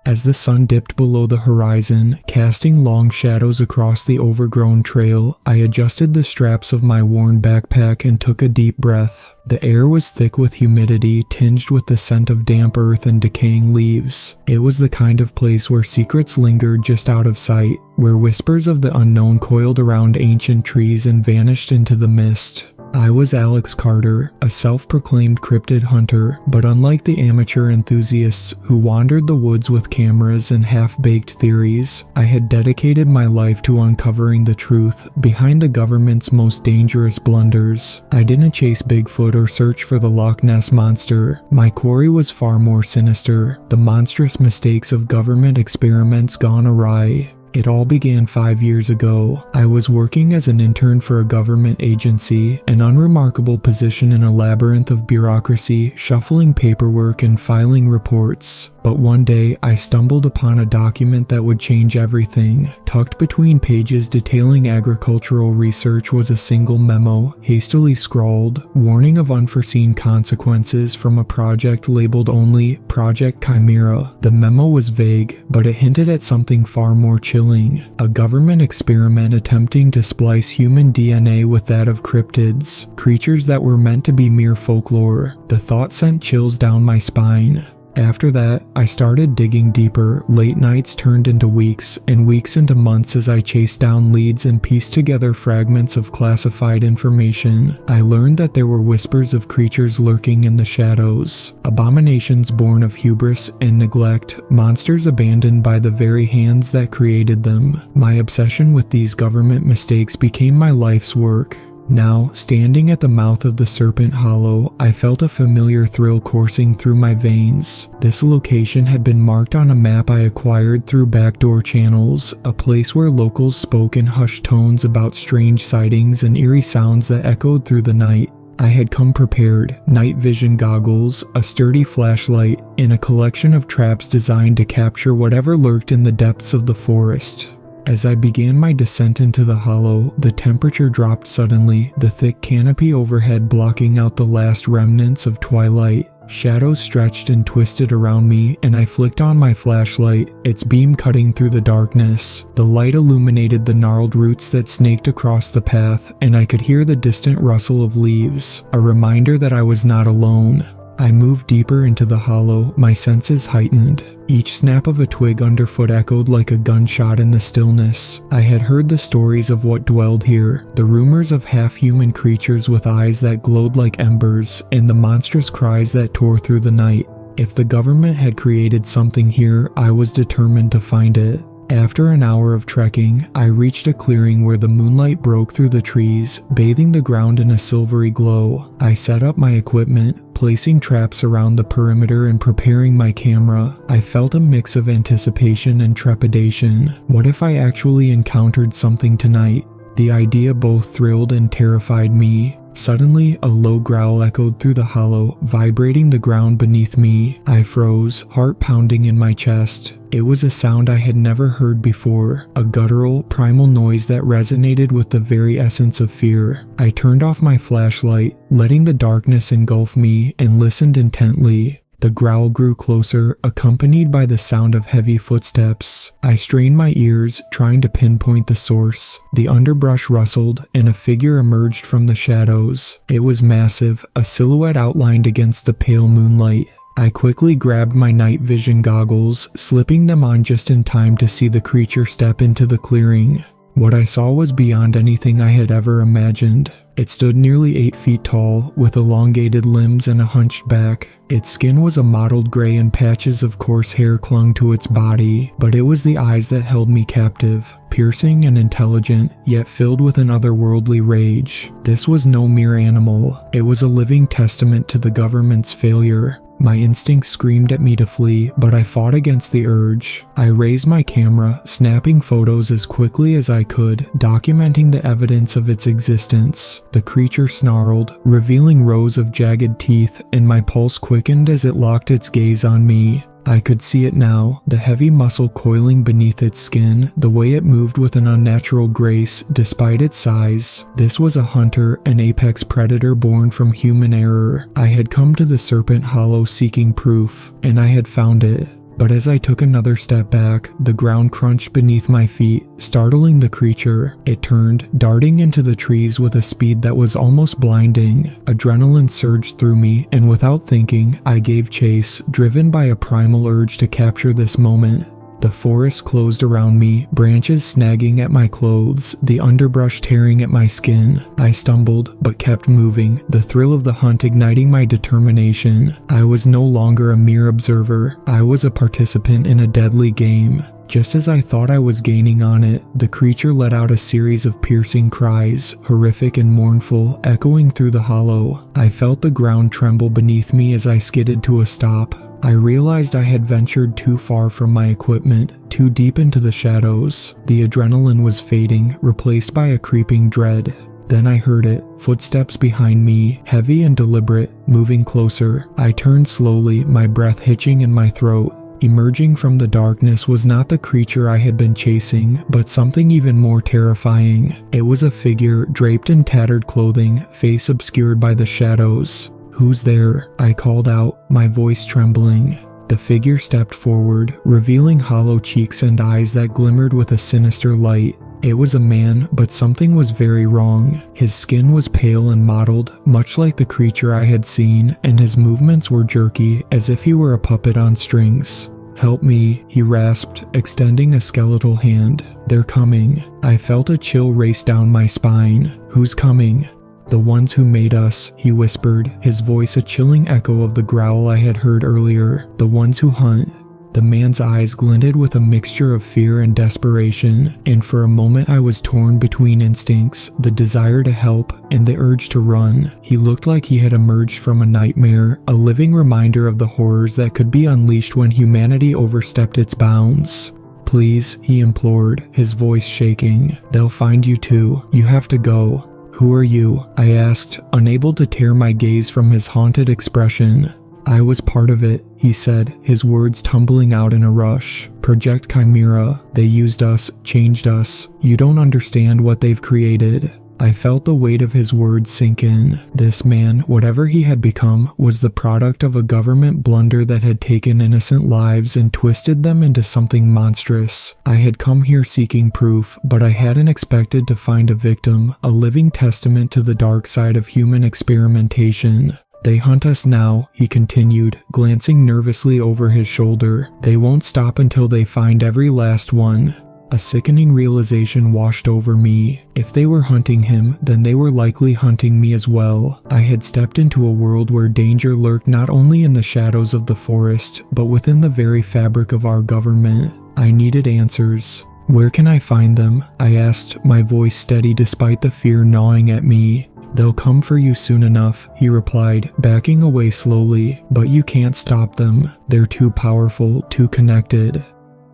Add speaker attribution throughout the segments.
Speaker 1: As the sun dipped below the horizon, casting long shadows across the overgrown trail, I adjusted the straps of my worn backpack and took a deep breath. The air was thick with humidity, tinged with the scent of damp earth and decaying leaves. It was the kind of place where secrets lingered just out of sight, where whispers of the unknown coiled around ancient trees and vanished into the mist. I was Alex Carter, a self-proclaimed cryptid hunter, but unlike the amateur enthusiasts who wandered the woods with cameras and half-baked theories, I had dedicated my life to uncovering the truth behind the government's most dangerous blunders. I didn't chase Bigfoot or search for the Loch Ness Monster. My quarry was far more sinister, the monstrous mistakes of government experiments gone awry. It all began 5 years ago. I was working as an intern for a government agency, an unremarkable position in a labyrinth of bureaucracy, shuffling paperwork and filing reports. But one day, I stumbled upon a document that would change everything. Tucked between pages detailing agricultural research was a single memo, hastily scrawled, warning of unforeseen consequences from a project labeled only Project Chimera. The memo was vague, but it hinted at something far more chilling. A government experiment attempting to splice human DNA with that of cryptids, creatures that were meant to be mere folklore. The thought sent chills down my spine. After that, I started digging deeper. Late nights turned into weeks, and weeks into months as I chased down leads and pieced together fragments of classified information. I learned that there were whispers of creatures lurking in the shadows, abominations born of hubris and neglect, monsters abandoned by the very hands that created them. My obsession with these government mistakes became my life's work. Now, standing at the mouth of the Serpent Hollow, I felt a familiar thrill coursing through my veins. This location had been marked on a map I acquired through backdoor channels, a place where locals spoke in hushed tones about strange sightings and eerie sounds that echoed through the night. I had come prepared, night vision goggles, a sturdy flashlight, and a collection of traps designed to capture whatever lurked in the depths of the forest. As I began my descent into the hollow, the temperature dropped suddenly, the thick canopy overhead blocking out the last remnants of twilight. Shadows stretched and twisted around me, and I flicked on my flashlight, its beam cutting through the darkness. The light illuminated the gnarled roots that snaked across the path, and I could hear the distant rustle of leaves, a reminder that I was not alone. I moved deeper into the hollow, my senses heightened. Each snap of a twig underfoot echoed like a gunshot in the stillness. I had heard the stories of what dwelled here, the rumors of half-human creatures with eyes that glowed like embers, and the monstrous cries that tore through the night. If the government had created something here, I was determined to find it. After an hour of trekking, I reached a clearing where the moonlight broke through the trees, bathing the ground in a silvery glow. I set up my equipment, placing traps around the perimeter and preparing my camera. I felt a mix of anticipation and trepidation. What if I actually encountered something tonight? The idea both thrilled and terrified me. Suddenly, a low growl echoed through the hollow, vibrating the ground beneath me. I froze, heart pounding in my chest. It was a sound I had never heard before, a guttural, primal noise that resonated with the very essence of fear. I turned off my flashlight, letting the darkness engulf me, and listened intently. The growl grew closer, accompanied by the sound of heavy footsteps. I strained my ears, trying to pinpoint the source. The underbrush rustled, and a figure emerged from the shadows. It was massive, a silhouette outlined against the pale moonlight. I quickly grabbed my night vision goggles, slipping them on just in time to see the creature step into the clearing. What I saw was beyond anything I had ever imagined. It stood nearly 8 feet tall, with elongated limbs and a hunched back. Its skin was a mottled gray and patches of coarse hair clung to its body, but it was the eyes that held me captive, piercing and intelligent, yet filled with an otherworldly rage. This was no mere animal. It was a living testament to the government's failure. My instincts screamed at me to flee, but I fought against the urge. I raised my camera, snapping photos as quickly as I could, documenting the evidence of its existence. The creature snarled, revealing rows of jagged teeth, and my pulse quickened as it locked its gaze on me. I could see it now, the heavy muscle coiling beneath its skin, the way it moved with an unnatural grace despite its size. This was a hunter, an apex predator born from human error. I had come to the Serpent Hollow seeking proof, and I had found it. But as I took another step back, the ground crunched beneath my feet, startling the creature. It turned, darting into the trees with a speed that was almost blinding. Adrenaline surged through me, and without thinking, I gave chase, driven by a primal urge to capture this moment. The forest closed around me, branches snagging at my clothes, the underbrush tearing at my skin. I stumbled, but kept moving, the thrill of the hunt igniting my determination. I was no longer a mere observer, I was a participant in a deadly game. Just as I thought I was gaining on it, the creature let out a series of piercing cries, horrific and mournful, echoing through the hollow. I felt the ground tremble beneath me as I skidded to a stop. I realized I had ventured too far from my equipment, too deep into the shadows. The adrenaline was fading, replaced by a creeping dread. Then I heard it, footsteps behind me, heavy and deliberate, moving closer. I turned slowly, my breath hitching in my throat. Emerging from the darkness was not the creature I had been chasing, but something even more terrifying. It was a figure, draped in tattered clothing, face obscured by the shadows. "Who's there?" I called out, my voice trembling. The figure stepped forward, revealing hollow cheeks and eyes that glimmered with a sinister light. It was a man, but something was very wrong. His skin was pale and mottled, much like the creature I had seen, and his movements were jerky, as if he were a puppet on strings. "Help me," he rasped, extending a skeletal hand. "They're coming." I felt a chill race down my spine. "Who's coming?" "The ones who made us," he whispered, his voice a chilling echo of the growl I had heard earlier. "The ones who hunt." The man's eyes glinted with a mixture of fear and desperation, and for a moment I was torn between instincts, the desire to help and the urge to run. He looked like he had emerged from a nightmare, a living reminder of the horrors that could be unleashed when humanity overstepped its bounds. "Please," he implored, his voice shaking. "They'll find you too. You have to go." "Who are you?" I asked, unable to tear my gaze from his haunted expression. "I was part of it," he said, his words tumbling out in a rush. "Project Chimera. They used us, changed us. You don't understand what they've created." I felt the weight of his words sink in. This man, whatever he had become, was the product of a government blunder that had taken innocent lives and twisted them into something monstrous. I had come here seeking proof, but I hadn't expected to find a victim, a living testament to the dark side of human experimentation. "They hunt us now," he continued, glancing nervously over his shoulder. "They won't stop until they find every last one." A sickening realization washed over me. If they were hunting him, then they were likely hunting me as well. I had stepped into a world where danger lurked not only in the shadows of the forest, but within the very fabric of our government. I needed answers. "Where can I find them?" I asked, my voice steady despite the fear gnawing at me. "They'll come for you soon enough," he replied, backing away slowly. "But you can't stop them. They're too powerful, too connected."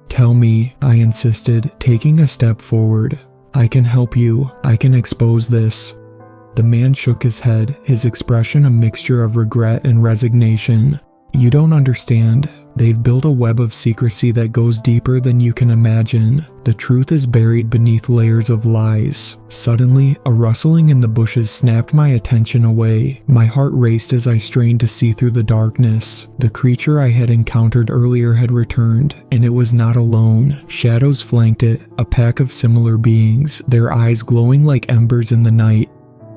Speaker 1: "Tell me," I insisted, taking a step forward. "I can help you. I can expose this." The man shook his head, his expression a mixture of regret and resignation. "You don't understand. They've built a web of secrecy that goes deeper than you can imagine. The truth is buried beneath layers of lies." Suddenly, a rustling in the bushes snapped my attention away. My heart raced as I strained to see through the darkness. The creature I had encountered earlier had returned, and it was not alone. Shadows flanked it, a pack of similar beings, their eyes glowing like embers in the night.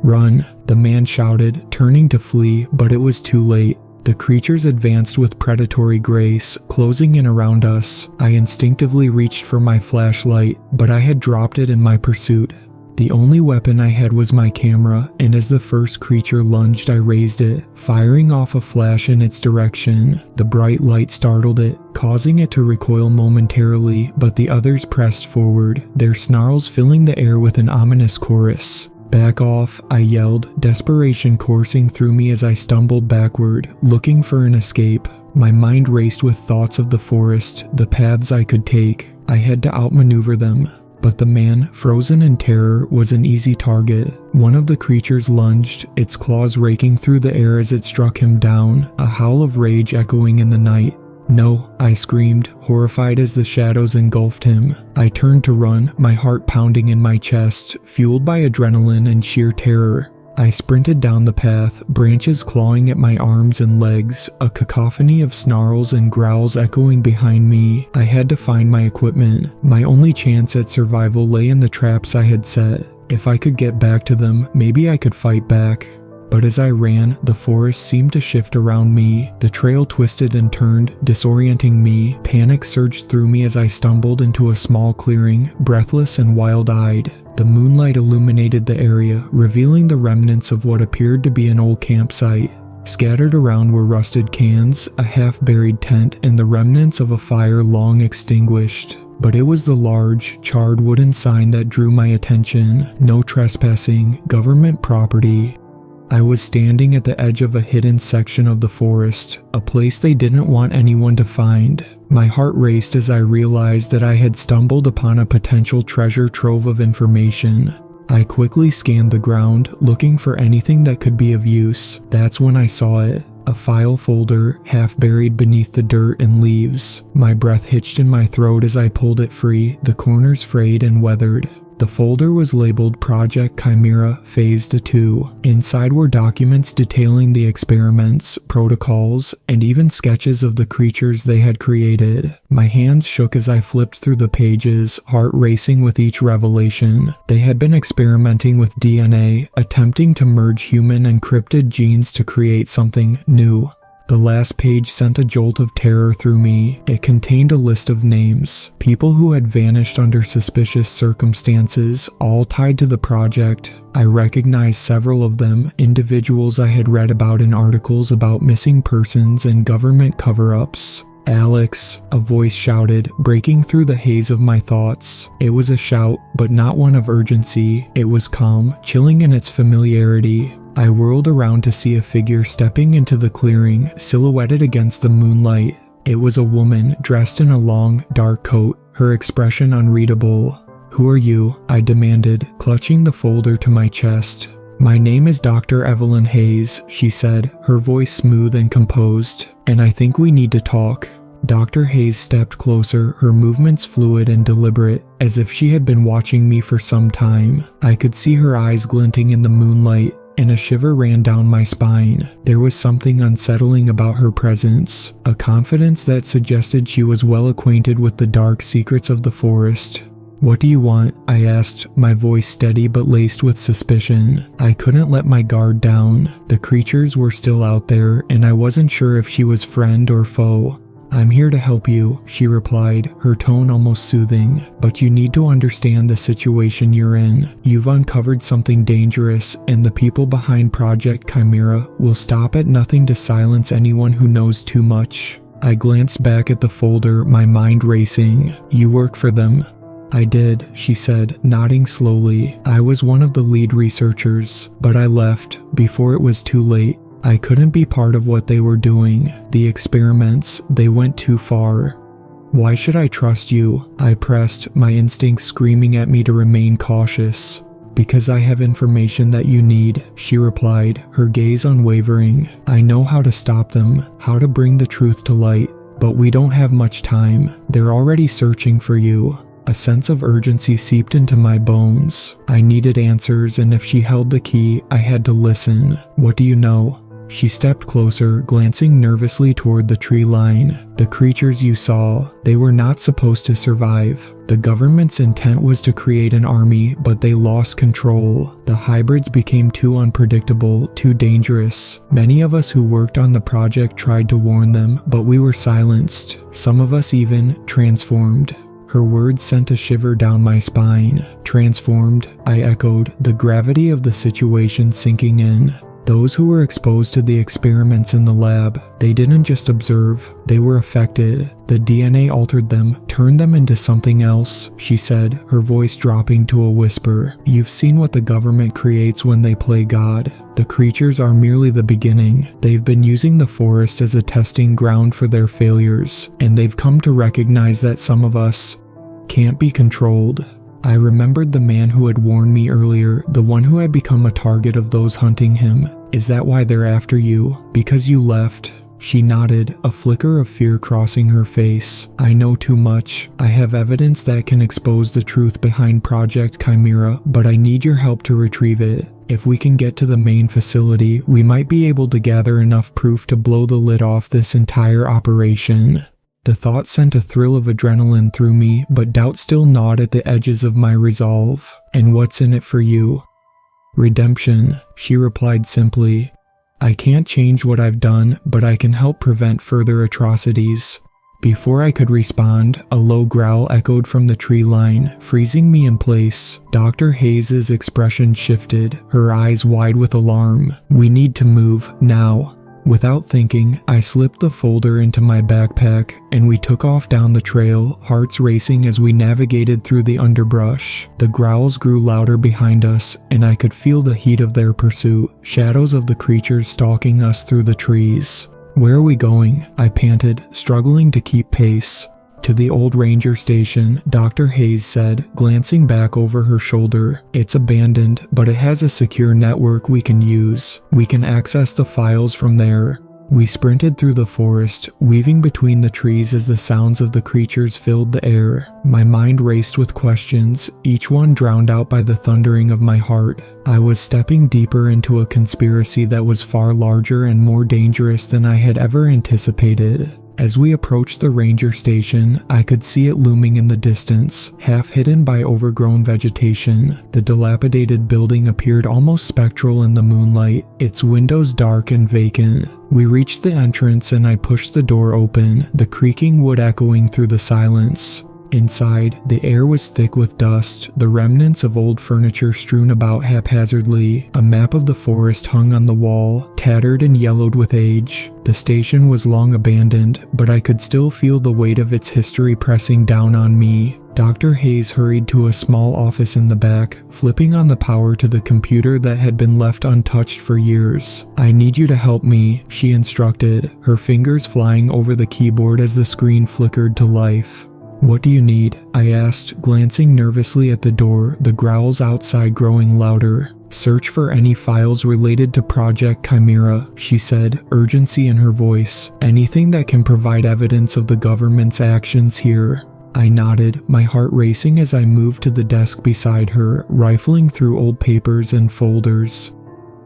Speaker 1: "Run," the man shouted, turning to flee, but it was too late. The creatures advanced with predatory grace, closing in around us. I instinctively reached for my flashlight, but I had dropped it in my pursuit. The only weapon I had was my camera, and as the first creature lunged, I raised it, firing off a flash in its direction. The bright light startled it, causing it to recoil momentarily, but the others pressed forward, their snarls filling the air with an ominous chorus. "Back off," I yelled, desperation coursing through me as I stumbled backward, looking for an escape. My mind raced with thoughts of the forest, the paths I could take. I had to outmaneuver them. But the man, frozen in terror, was an easy target. One of the creatures lunged, its claws raking through the air as it struck him down, a howl of rage echoing in the night. No, I screamed, horrified as the shadows engulfed him. I turned to run, my heart pounding in my chest, fueled by adrenaline and sheer terror. I sprinted down the path, branches clawing at my arms and legs, a cacophony of snarls and growls echoing behind me. I had to find my equipment. My only chance at survival lay in the traps I had set. If I could get back to them, maybe I could fight back. But as I ran, the forest seemed to shift around me. The trail twisted and turned, disorienting me. Panic surged through me as I stumbled into a small clearing, breathless and wild-eyed. The moonlight illuminated the area, revealing the remnants of what appeared to be an old campsite. Scattered around were rusted cans, a half-buried tent, and the remnants of a fire long extinguished. But it was the large, charred wooden sign that drew my attention. No trespassing, government property. I was standing at the edge of a hidden section of the forest, a place they didn't want anyone to find. My heart raced as I realized that I had stumbled upon a potential treasure trove of information. I quickly scanned the ground, looking for anything that could be of use. That's when I saw it. A file folder, half buried beneath the dirt and leaves. My breath hitched in my throat as I pulled it free, the corners frayed and weathered. The folder was labeled Project Chimera Phase 2. Inside were documents detailing the experiments, protocols, and even sketches of the creatures they had created. My hands shook as I flipped through the pages, heart racing with each revelation. They had been experimenting with DNA, attempting to merge human and cryptid genes to create something new. The last page sent a jolt of terror through me. It contained a list of names, people who had vanished under suspicious circumstances, all tied to the project. I recognized several of them, individuals I had read about in articles about missing persons and government cover-ups. "Alex," a voice shouted, breaking through the haze of my thoughts. It was a shout, but not one of urgency. It was calm, chilling in its familiarity. I whirled around to see a figure stepping into the clearing, silhouetted against the moonlight. It was a woman, dressed in a long, dark coat, her expression unreadable. "Who are you?" I demanded, clutching the folder to my chest. "My name is Dr. Evelyn Hayes," she said, her voice smooth and composed, "and I think we need to talk." Dr. Hayes stepped closer, her movements fluid and deliberate, as if she had been watching me for some time. I could see her eyes glinting in the moonlight, and a shiver ran down my spine. There was something unsettling about her presence, a confidence that suggested she was well acquainted with the dark secrets of the forest. "What do you want?" I asked, my voice steady but laced with suspicion. I couldn't let my guard down. The creatures were still out there, and I wasn't sure if she was friend or foe. "I'm here to help you," she replied, her tone almost soothing. "But you need to understand the situation you're in. You've uncovered something dangerous, and the people behind Project Chimera will stop at nothing to silence anyone who knows too much." I glanced back at the folder, my mind racing. "You work for them?" "I did," she said, nodding slowly. "I was one of the lead researchers, but I left before it was too late. I couldn't be part of what they were doing. The experiments, they went too far." "Why should I trust you?" I pressed, my instincts screaming at me to remain cautious. "Because I have information that you need," she replied, her gaze unwavering. "I know how to stop them, how to bring the truth to light. But we don't have much time. They're already searching for you." A sense of urgency seeped into my bones. I needed answers, and if she held the key, I had to listen. "What do you know?" She stepped closer, glancing nervously toward the tree line. "The creatures you saw, they were not supposed to survive. The government's intent was to create an army, but they lost control. The hybrids became too unpredictable, too dangerous. Many of us who worked on the project tried to warn them, but we were silenced. Some of us even transformed." Her words sent a shiver down my spine. "Transformed," I echoed, the gravity of the situation sinking in. "Those who were exposed to the experiments in the lab, they didn't just observe, they were affected. The DNA altered them, turned them into something else," she said, her voice dropping to a whisper. "You've seen what the government creates when they play God. The creatures are merely the beginning. They've been using the forest as a testing ground for their failures, and they've come to recognize that some of us can't be controlled." I remembered the man who had warned me earlier, the one who had become a target of those hunting him. "Is that why they're after you? Because you left?" She nodded, a flicker of fear crossing her face. I know too much. I have evidence that can expose the truth behind Project Chimera, but I need your help to retrieve it. If we can get to the main facility, we might be able to gather enough proof to blow the lid off this entire operation. The thought sent a thrill of adrenaline through me, but doubt still gnawed at the edges of my resolve. And what's in it for you? Redemption, she replied simply. I can't change what I've done, but I can help prevent further atrocities. Before I could respond, a low growl echoed from the tree line, freezing me in place. Dr. Hayes' expression shifted, her eyes wide with alarm. We need to move, now. Without thinking, I slipped the folder into my backpack, and we took off down the trail, hearts racing as we navigated through the underbrush. The growls grew louder behind us, and I could feel the heat of their pursuit, shadows of the creatures stalking us through the trees. Where are we going? I panted, struggling to keep pace. To the old ranger station, Dr. Hayes said, glancing back over her shoulder. It's abandoned, but it has a secure network we can use. We can access the files from there. We sprinted through the forest, weaving between the trees as the sounds of the creatures filled the air. My mind raced with questions, each one drowned out by the thundering of my heart. I was stepping deeper into a conspiracy that was far larger and more dangerous than I had ever anticipated. As we approached the ranger station, I could see it looming in the distance, half hidden by overgrown vegetation. The dilapidated building appeared almost spectral in the moonlight, its windows dark and vacant. We reached the entrance and I pushed the door open, the creaking wood echoing through the silence. Inside, the air was thick with dust, the remnants of old furniture strewn about haphazardly. A map of the forest hung on the wall, tattered and yellowed with age. The station was long abandoned, but I could still feel the weight of its history pressing down on me. Dr. Hayes hurried to a small office in the back, flipping on the power to the computer that had been left untouched for years. I need you to help me, she instructed, her fingers flying over the keyboard as the screen flickered to life. What do you need? I asked, glancing nervously at the door, the growls outside growing louder. Search for any files related to Project Chimera, she said, urgency in her voice. Anything that can provide evidence of the government's actions here. I nodded, my heart racing as I moved to the desk beside her, rifling through old papers and folders.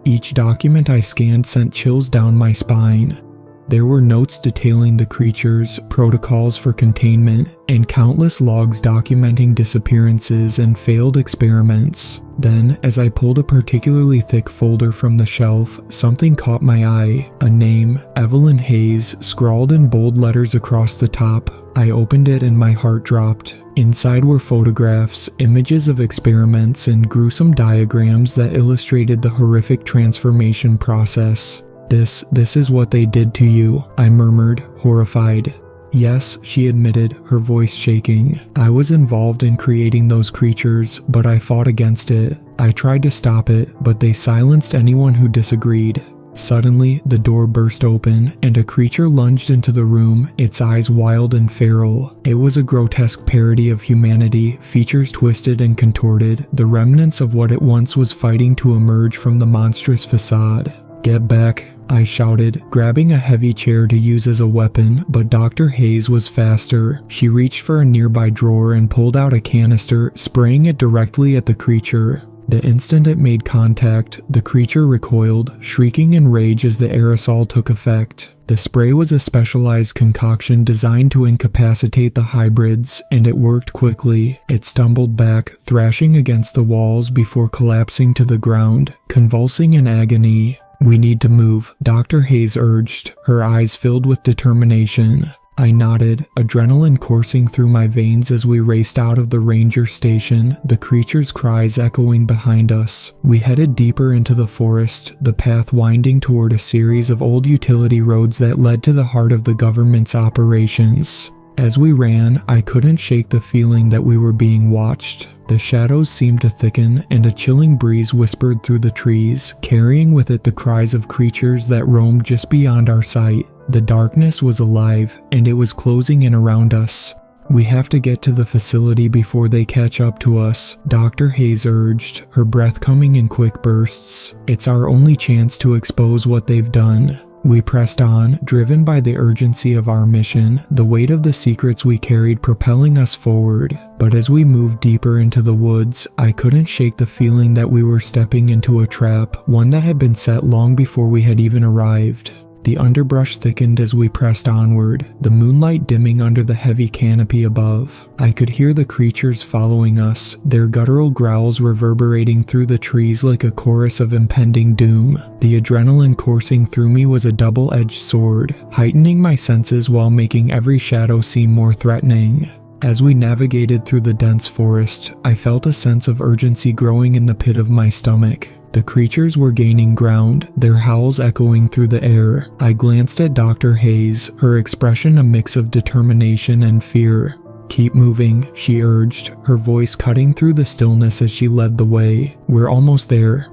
Speaker 1: Each document I scanned sent chills down my spine. There were notes detailing the creatures, protocols for containment, and countless logs documenting disappearances and failed experiments. Then, as I pulled a particularly thick folder from the shelf, something caught my eye. A name, Evelyn Hayes, scrawled in bold letters across the top. I opened it and my heart dropped. Inside were photographs, images of experiments, and gruesome diagrams that illustrated the horrific transformation process. This is what they did to you, I murmured, horrified. Yes, she admitted, her voice shaking. I was involved in creating those creatures, but I fought against it. I tried to stop it, but they silenced anyone who disagreed. Suddenly, the door burst open, and a creature lunged into the room, its eyes wild and feral. It was a grotesque parody of humanity, features twisted and contorted, the remnants of what it once was fighting to emerge from the monstrous facade. Get back, I shouted, grabbing a heavy chair to use as a weapon, but Dr. Hayes was faster. She reached for a nearby drawer and pulled out a canister, spraying it directly at the creature. The instant it made contact, the creature recoiled, shrieking in rage as the aerosol took effect. The spray was a specialized concoction designed to incapacitate the hybrids, and it worked quickly. It stumbled back, thrashing against the walls before collapsing to the ground, convulsing in agony. We need to move, Dr. Hayes urged, her eyes filled with determination. I nodded, adrenaline coursing through my veins as we raced out of the ranger station, the creature's cries echoing behind us. We headed deeper into the forest, the path winding toward a series of old utility roads that led to the heart of the government's operations. As we ran, I couldn't shake the feeling that we were being watched. The shadows seemed to thicken, and a chilling breeze whispered through the trees, carrying with it the cries of creatures that roamed just beyond our sight. The darkness was alive, and it was closing in around us. We have to get to the facility before they catch up to us, Dr. Hayes urged, her breath coming in quick bursts. It's our only chance to expose what they've done. We pressed on, driven by the urgency of our mission, the weight of the secrets we carried propelling us forward. But as we moved deeper into the woods, I couldn't shake the feeling that we were stepping into a trap, one that had been set long before we had even arrived. The underbrush thickened as we pressed onward, the moonlight dimming under the heavy canopy above. I could hear the creatures following us, their guttural growls reverberating through the trees like a chorus of impending doom. The adrenaline coursing through me was a double-edged sword, heightening my senses while making every shadow seem more threatening. As we navigated through the dense forest, I felt a sense of urgency growing in the pit of my stomach. The creatures were gaining ground, their howls echoing through the air. I glanced at Dr. Hayes, her expression a mix of determination and fear. "Keep moving," she urged, her voice cutting through the stillness as she led the way. "We're almost there."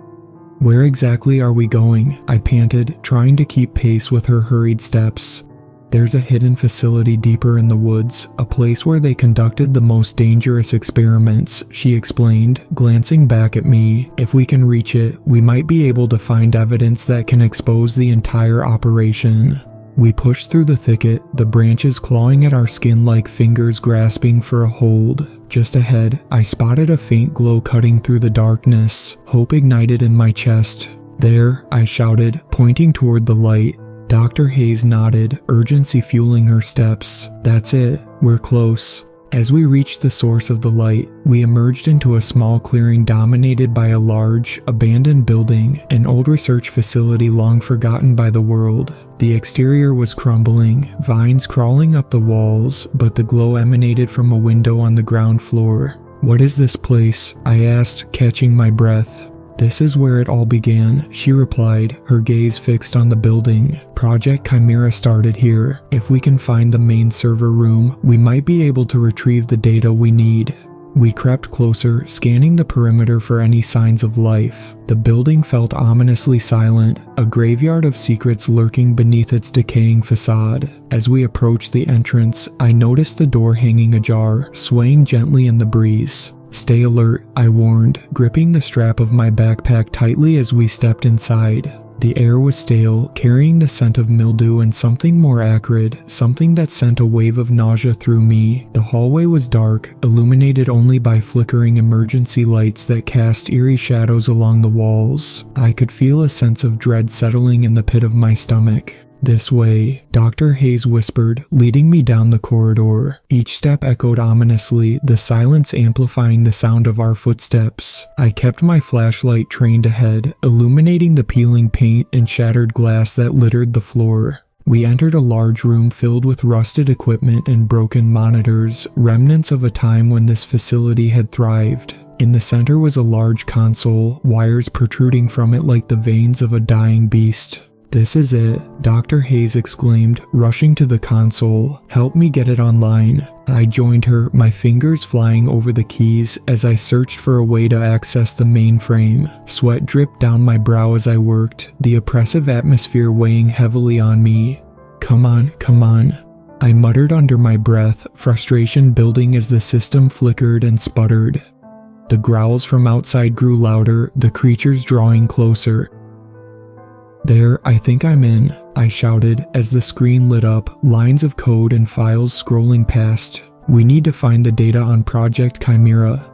Speaker 1: "Where exactly are we going?" I panted, trying to keep pace with her hurried steps. "There's a hidden facility deeper in the woods, a place where they conducted the most dangerous experiments," she explained, glancing back at me. "If we can reach it, we might be able to find evidence that can expose the entire operation." We pushed through the thicket, the branches clawing at our skin like fingers grasping for a hold. Just ahead, I spotted a faint glow cutting through the darkness, hope ignited in my chest. "There," I shouted, pointing toward the light. Dr. Hayes nodded, urgency fueling her steps. "That's it. We're close." As we reached the source of the light, we emerged into a small clearing dominated by a large, abandoned building, an old research facility long forgotten by the world. The exterior was crumbling, vines crawling up the walls, but the glow emanated from a window on the ground floor. "What is this place?" I asked, catching my breath. "This is where it all began," she replied, her gaze fixed on the building. "Project Chimera started here. If we can find the main server room, we might be able to retrieve the data we need." We crept closer, scanning the perimeter for any signs of life. The building felt ominously silent, a graveyard of secrets lurking beneath its decaying facade. As we approached the entrance, I noticed the door hanging ajar, swaying gently in the breeze. "Stay alert," I warned, gripping the strap of my backpack tightly as we stepped inside. The air was stale, carrying the scent of mildew and something more acrid, something that sent a wave of nausea through me. The hallway was dark, illuminated only by flickering emergency lights that cast eerie shadows along the walls. I could feel a sense of dread settling in the pit of my stomach. "This way," Dr. Hayes whispered, leading me down the corridor. Each step echoed ominously, the silence amplifying the sound of our footsteps. I kept my flashlight trained ahead, illuminating the peeling paint and shattered glass that littered the floor. We entered a large room filled with rusted equipment and broken monitors, remnants of a time when this facility had thrived. In the center was a large console, wires protruding from it like the veins of a dying beast. "This is it," Dr. Hayes exclaimed, rushing to the console. "Help me get it online." I joined her, my fingers flying over the keys as I searched for a way to access the mainframe. Sweat dripped down my brow as I worked, the oppressive atmosphere weighing heavily on me. Come on," I muttered under my breath, frustration building as the system flickered and sputtered. The growls from outside grew louder, the creatures drawing closer. "There, I think I'm in," I shouted as the screen lit up, lines of code and files scrolling past. "We need to find the data on Project Chimera."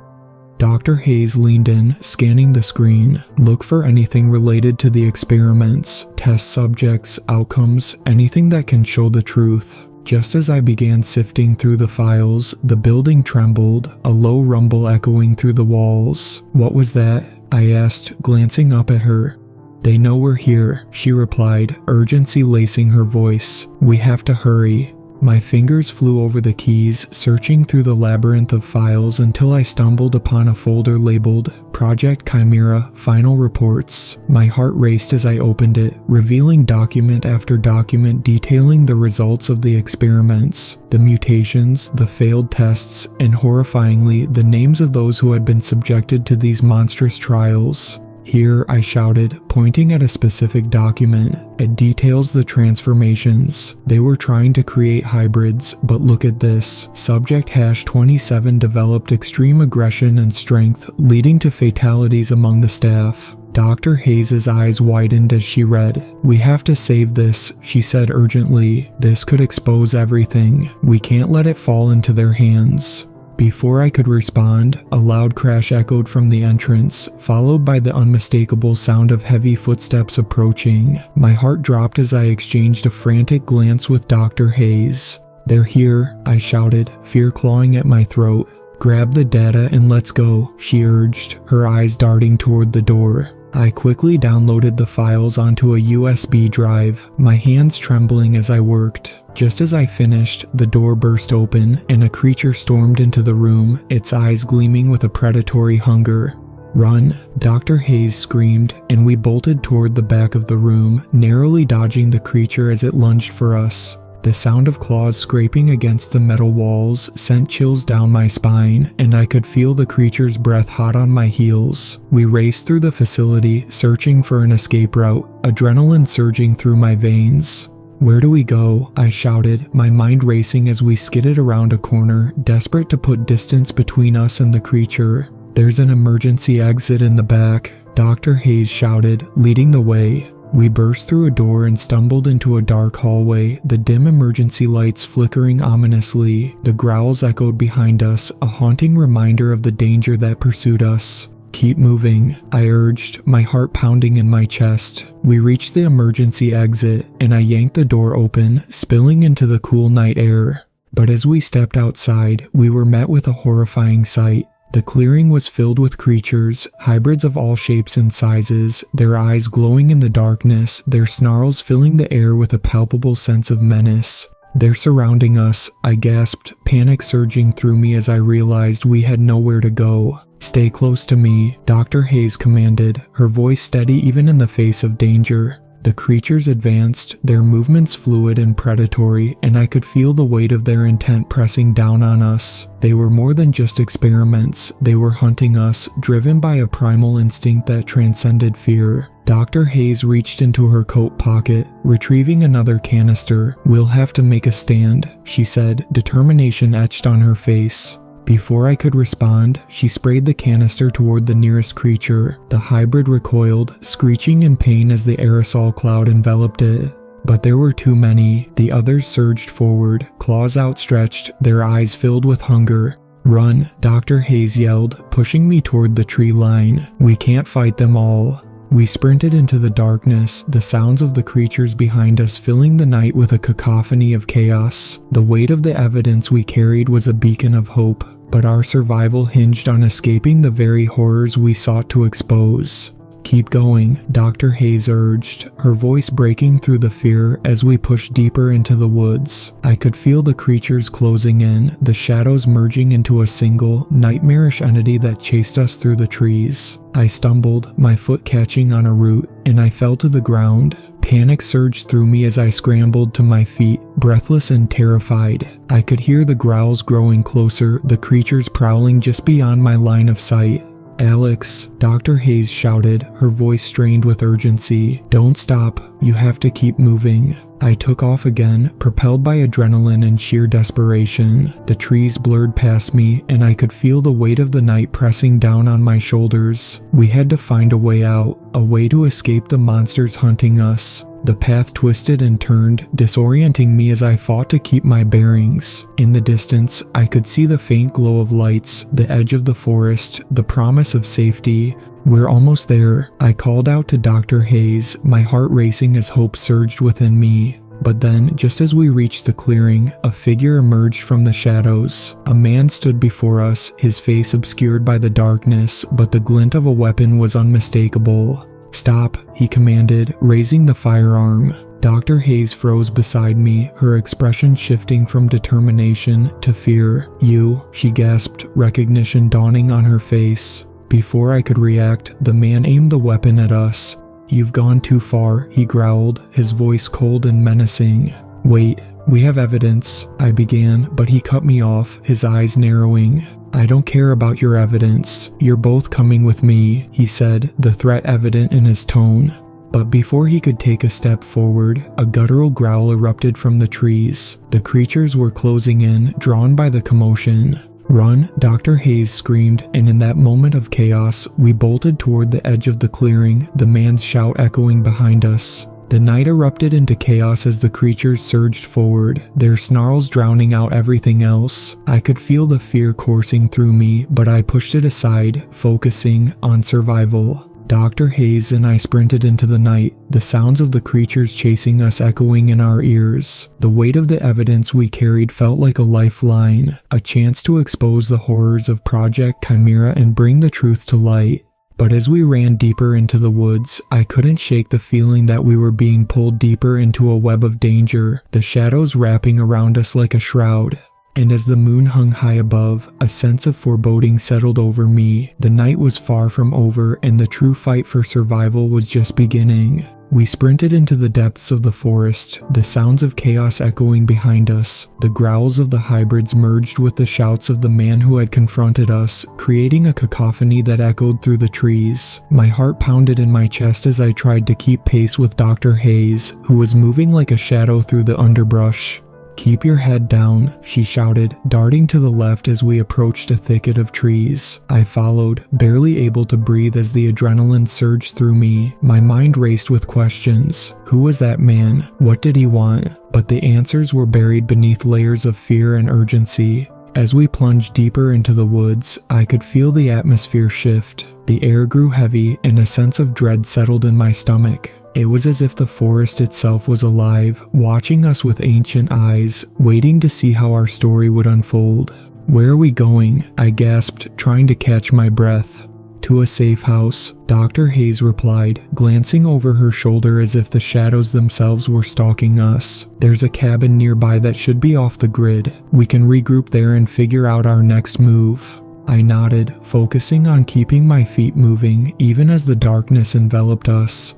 Speaker 1: Dr. Hayes leaned in, scanning the screen. "Look for anything related to the experiments, test subjects, outcomes, anything that can show the truth." Just as I began sifting through the files, the building trembled, a low rumble echoing through the walls. "What was that?" I asked, glancing up at her. "They know we're here," she replied, urgency lacing her voice. "We have to hurry." My fingers flew over the keys, searching through the labyrinth of files until I stumbled upon a folder labeled Project Chimera Final Reports. My heart raced as I opened it, revealing document after document detailing the results of the experiments, the mutations, the failed tests, and horrifyingly, the names of those who had been subjected to these monstrous trials. "Here," I shouted, pointing at a specific document. "It details the transformations. They were trying to create hybrids, but look at this. Subject #27 developed extreme aggression and strength, leading to fatalities among the staff. Dr. Hayes' eyes widened as she read. "We have to save this," she said urgently. "This could expose everything. We can't let it fall into their hands." Before I could respond, a loud crash echoed from the entrance, followed by the unmistakable sound of heavy footsteps approaching. My heart dropped as I exchanged a frantic glance with Dr. Hayes. "They're here," I shouted, fear clawing at my throat. "Grab the data and let's go," she urged, her eyes darting toward the door. I quickly downloaded the files onto a USB drive, my hands trembling as I worked. Just as I finished, the door burst open, and a creature stormed into the room, its eyes gleaming with a predatory hunger. "Run!" Dr. Hayes screamed, and we bolted toward the back of the room, narrowly dodging the creature as it lunged for us. The sound of claws scraping against the metal walls sent chills down my spine, and I could feel the creature's breath hot on my heels. We raced through the facility, searching for an escape route, adrenaline surging through my veins. "Where do we go?" I shouted, my mind racing as we skidded around a corner, desperate to put distance between us and the creature. "There's an emergency exit in the back," Dr. Hayes shouted, leading the way. We burst through a door and stumbled into a dark hallway, the dim emergency lights flickering ominously. The growls echoed behind us, a haunting reminder of the danger that pursued us. "Keep moving," I urged, my heart pounding in my chest. We reached the emergency exit, and I yanked the door open, spilling into the cool night air. But as we stepped outside, we were met with a horrifying sight. The clearing was filled with creatures, hybrids of all shapes and sizes, their eyes glowing in the darkness, their snarls filling the air with a palpable sense of menace. "They're surrounding us," I gasped, panic surging through me as I realized we had nowhere to go. "Stay close to me," Dr. Hayes commanded, her voice steady even in the face of danger. The creatures advanced, their movements fluid and predatory, and I could feel the weight of their intent pressing down on us. They were more than just experiments, they were hunting us, driven by a primal instinct that transcended fear. Dr. Hayes reached into her coat pocket, retrieving another canister. "We'll have to make a stand," she said, determination etched on her face. Before I could respond, she sprayed the canister toward the nearest creature. The hybrid recoiled, screeching in pain as the aerosol cloud enveloped it. But there were too many. The others surged forward, claws outstretched, their eyes filled with hunger. "Run," Dr. Hayes yelled, pushing me toward the tree line. "We can't fight them all." We sprinted into the darkness, the sounds of the creatures behind us filling the night with a cacophony of chaos. The weight of the evidence we carried was a beacon of hope, but our survival hinged on escaping the very horrors we sought to expose. "Keep going," Dr. Hayes urged, her voice breaking through the fear as we pushed deeper into the woods. I could feel the creatures closing in, the shadows merging into a single, nightmarish entity that chased us through the trees. I stumbled, my foot catching on a root, and I fell to the ground. Panic surged through me as I scrambled to my feet, breathless and terrified. I could hear the growls growing closer, the creatures prowling just beyond my line of sight. "Alex," Dr. Hayes shouted, her voice strained with urgency. "Don't stop. You have to keep moving." I took off again, propelled by adrenaline and sheer desperation. The trees blurred past me, and I could feel the weight of the night pressing down on my shoulders. We had to find a way out, a way to escape the monsters hunting us. The path twisted and turned, disorienting me as I fought to keep my bearings. In the distance, I could see the faint glow of lights, the edge of the forest, the promise of safety. "We're almost there," I called out to Dr. Hayes, my heart racing as hope surged within me. But then, just as we reached the clearing, a figure emerged from the shadows. A man stood before us, his face obscured by the darkness, but the glint of a weapon was unmistakable. "Stop," he commanded, raising the firearm. Dr. Hayes froze beside me, her expression shifting from determination to fear. "You," she gasped, recognition dawning on her face. Before I could react, the man aimed the weapon at us. "You've gone too far," he growled, his voice cold and menacing. "Wait, we have evidence," I began, but he cut me off, his eyes narrowing. "I don't care about your evidence. You're both coming with me," he said, the threat evident in his tone. But before he could take a step forward, a guttural growl erupted from the trees. The creatures were closing in, drawn by the commotion. "Run," Dr. Hayes screamed, and in that moment of chaos, we bolted toward the edge of the clearing, the man's shout echoing behind us. The night erupted into chaos as the creatures surged forward, their snarls drowning out everything else. I could feel the fear coursing through me, but I pushed it aside, focusing on survival. Dr. Hayes and I sprinted into the night, the sounds of the creatures chasing us echoing in our ears. The weight of the evidence we carried felt like a lifeline, a chance to expose the horrors of Project Chimera and bring the truth to light. But as we ran deeper into the woods, I couldn't shake the feeling that we were being pulled deeper into a web of danger, the shadows wrapping around us like a shroud. And as the moon hung high above, a sense of foreboding settled over me. The night was far from over, and the true fight for survival was just beginning. We sprinted into the depths of the forest, the sounds of chaos echoing behind us. The growls of the hybrids merged with the shouts of the man who had confronted us, creating a cacophony that echoed through the trees. My heart pounded in my chest as I tried to keep pace with Dr. Hayes, who was moving like a shadow through the underbrush. "Keep your head down," she shouted, darting to the left as we approached a thicket of trees. I followed, barely able to breathe as the adrenaline surged through me. My mind raced with questions. Who was that man? What did he want? But the answers were buried beneath layers of fear and urgency. As we plunged deeper into the woods, I could feel the atmosphere shift. The air grew heavy, and a sense of dread settled in my stomach. It was as if the forest itself was alive, watching us with ancient eyes, waiting to see how our story would unfold. "Where are we going?" I gasped, trying to catch my breath. "To a safe house," Dr. Hayes replied, glancing over her shoulder as if the shadows themselves were stalking us. "There's a cabin nearby that should be off the grid. We can regroup there and figure out our next move." I nodded, focusing on keeping my feet moving, even as the darkness enveloped us.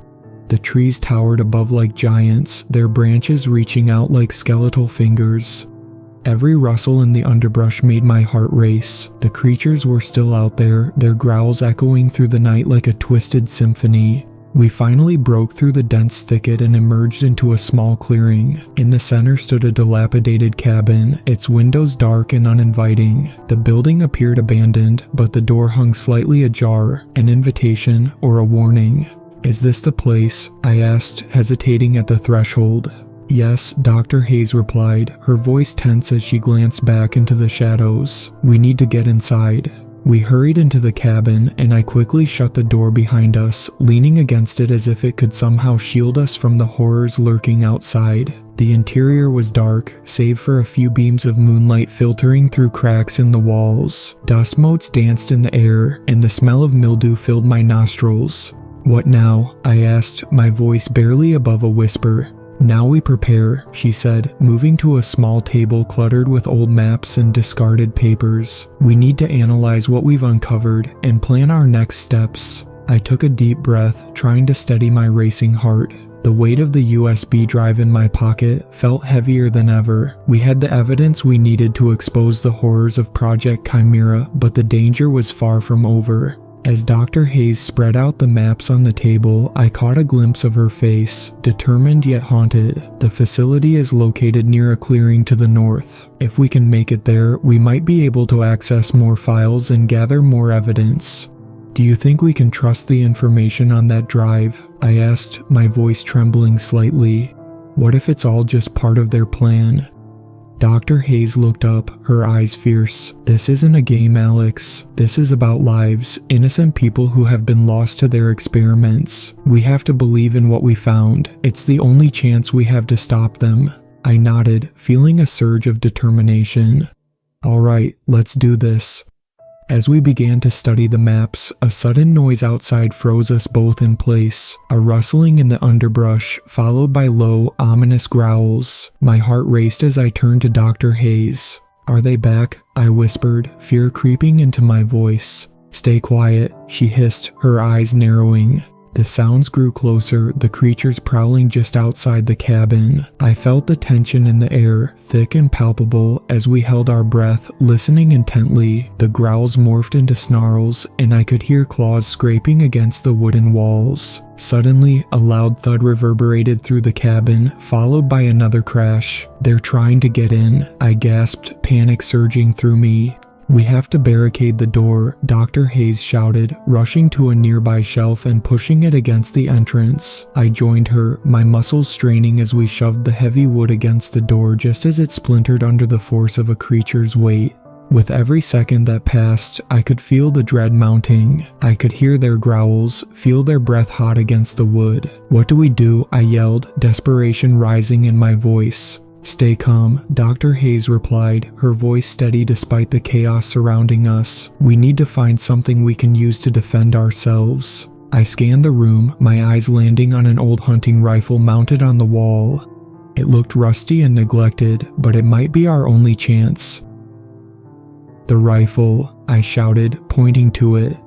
Speaker 1: The trees towered above like giants, their branches reaching out like skeletal fingers. Every rustle in the underbrush made my heart race. The creatures were still out there, their growls echoing through the night like a twisted symphony. We finally broke through the dense thicket and emerged into a small clearing. In the center stood a dilapidated cabin, its windows dark and uninviting. The building appeared abandoned, but the door hung slightly ajar, an invitation or a warning. "Is this the place?" I asked, hesitating at the threshold. "Yes," Dr. Hayes replied, her voice tense as she glanced back into the shadows. "We need to get inside." We hurried into the cabin, and I quickly shut the door behind us, leaning against it as if it could somehow shield us from the horrors lurking outside. The interior was dark, save for a few beams of moonlight filtering through cracks in the walls. Dust motes danced in the air, and the smell of mildew filled my nostrils. "What now?" I asked, my voice barely above a whisper. "Now we prepare," she said, moving to a small table cluttered with old maps and discarded papers. "We need to analyze what we've uncovered and plan our next steps." I took a deep breath, trying to steady my racing heart. The weight of the USB drive in my pocket felt heavier than ever. We had the evidence we needed to expose the horrors of Project Chimera, but the danger was far from over. As Dr. Hayes spread out the maps on the table, I caught a glimpse of her face, determined yet haunted. "The facility is located near a clearing to the north. If we can make it there, we might be able to access more files and gather more evidence." "Do you think we can trust the information on that drive?" I asked, my voice trembling slightly. "What if it's all just part of their plan?" Dr. Hayes looked up, her eyes fierce. "This isn't a game, Alex. This is about lives, innocent people who have been lost to their experiments. We have to believe in what we found. It's the only chance we have to stop them." I nodded, feeling a surge of determination. "All right, let's do this." As we began to study the maps, a sudden noise outside froze us both in place. A rustling in the underbrush, followed by low, ominous growls. My heart raced as I turned to Dr. Hayes. "Are they back?" I whispered, fear creeping into my voice. "Stay quiet," she hissed, her eyes narrowing. The sounds grew closer, the creatures prowling just outside the cabin. I felt the tension in the air, thick and palpable, as we held our breath, listening intently. The growls morphed into snarls, and I could hear claws scraping against the wooden walls. Suddenly, a loud thud reverberated through the cabin, followed by another crash. "They're trying to get in," I gasped, panic surging through me. "We have to barricade the door," Dr. Hayes shouted, rushing to a nearby shelf and pushing it against the entrance. I joined her, my muscles straining as we shoved the heavy wood against the door just as it splintered under the force of a creature's weight. With every second that passed, I could feel the dread mounting. I could hear their growls, feel their breath hot against the wood. "What do we do?" I yelled, desperation rising in my voice. "Stay calm," Dr. Hayes replied, her voice steady despite the chaos surrounding us. "We need to find something we can use to defend ourselves." I scanned the room, my eyes landing on an old hunting rifle mounted on the wall. It looked rusty and neglected, but it might be our only chance. "The rifle," I shouted, pointing to it.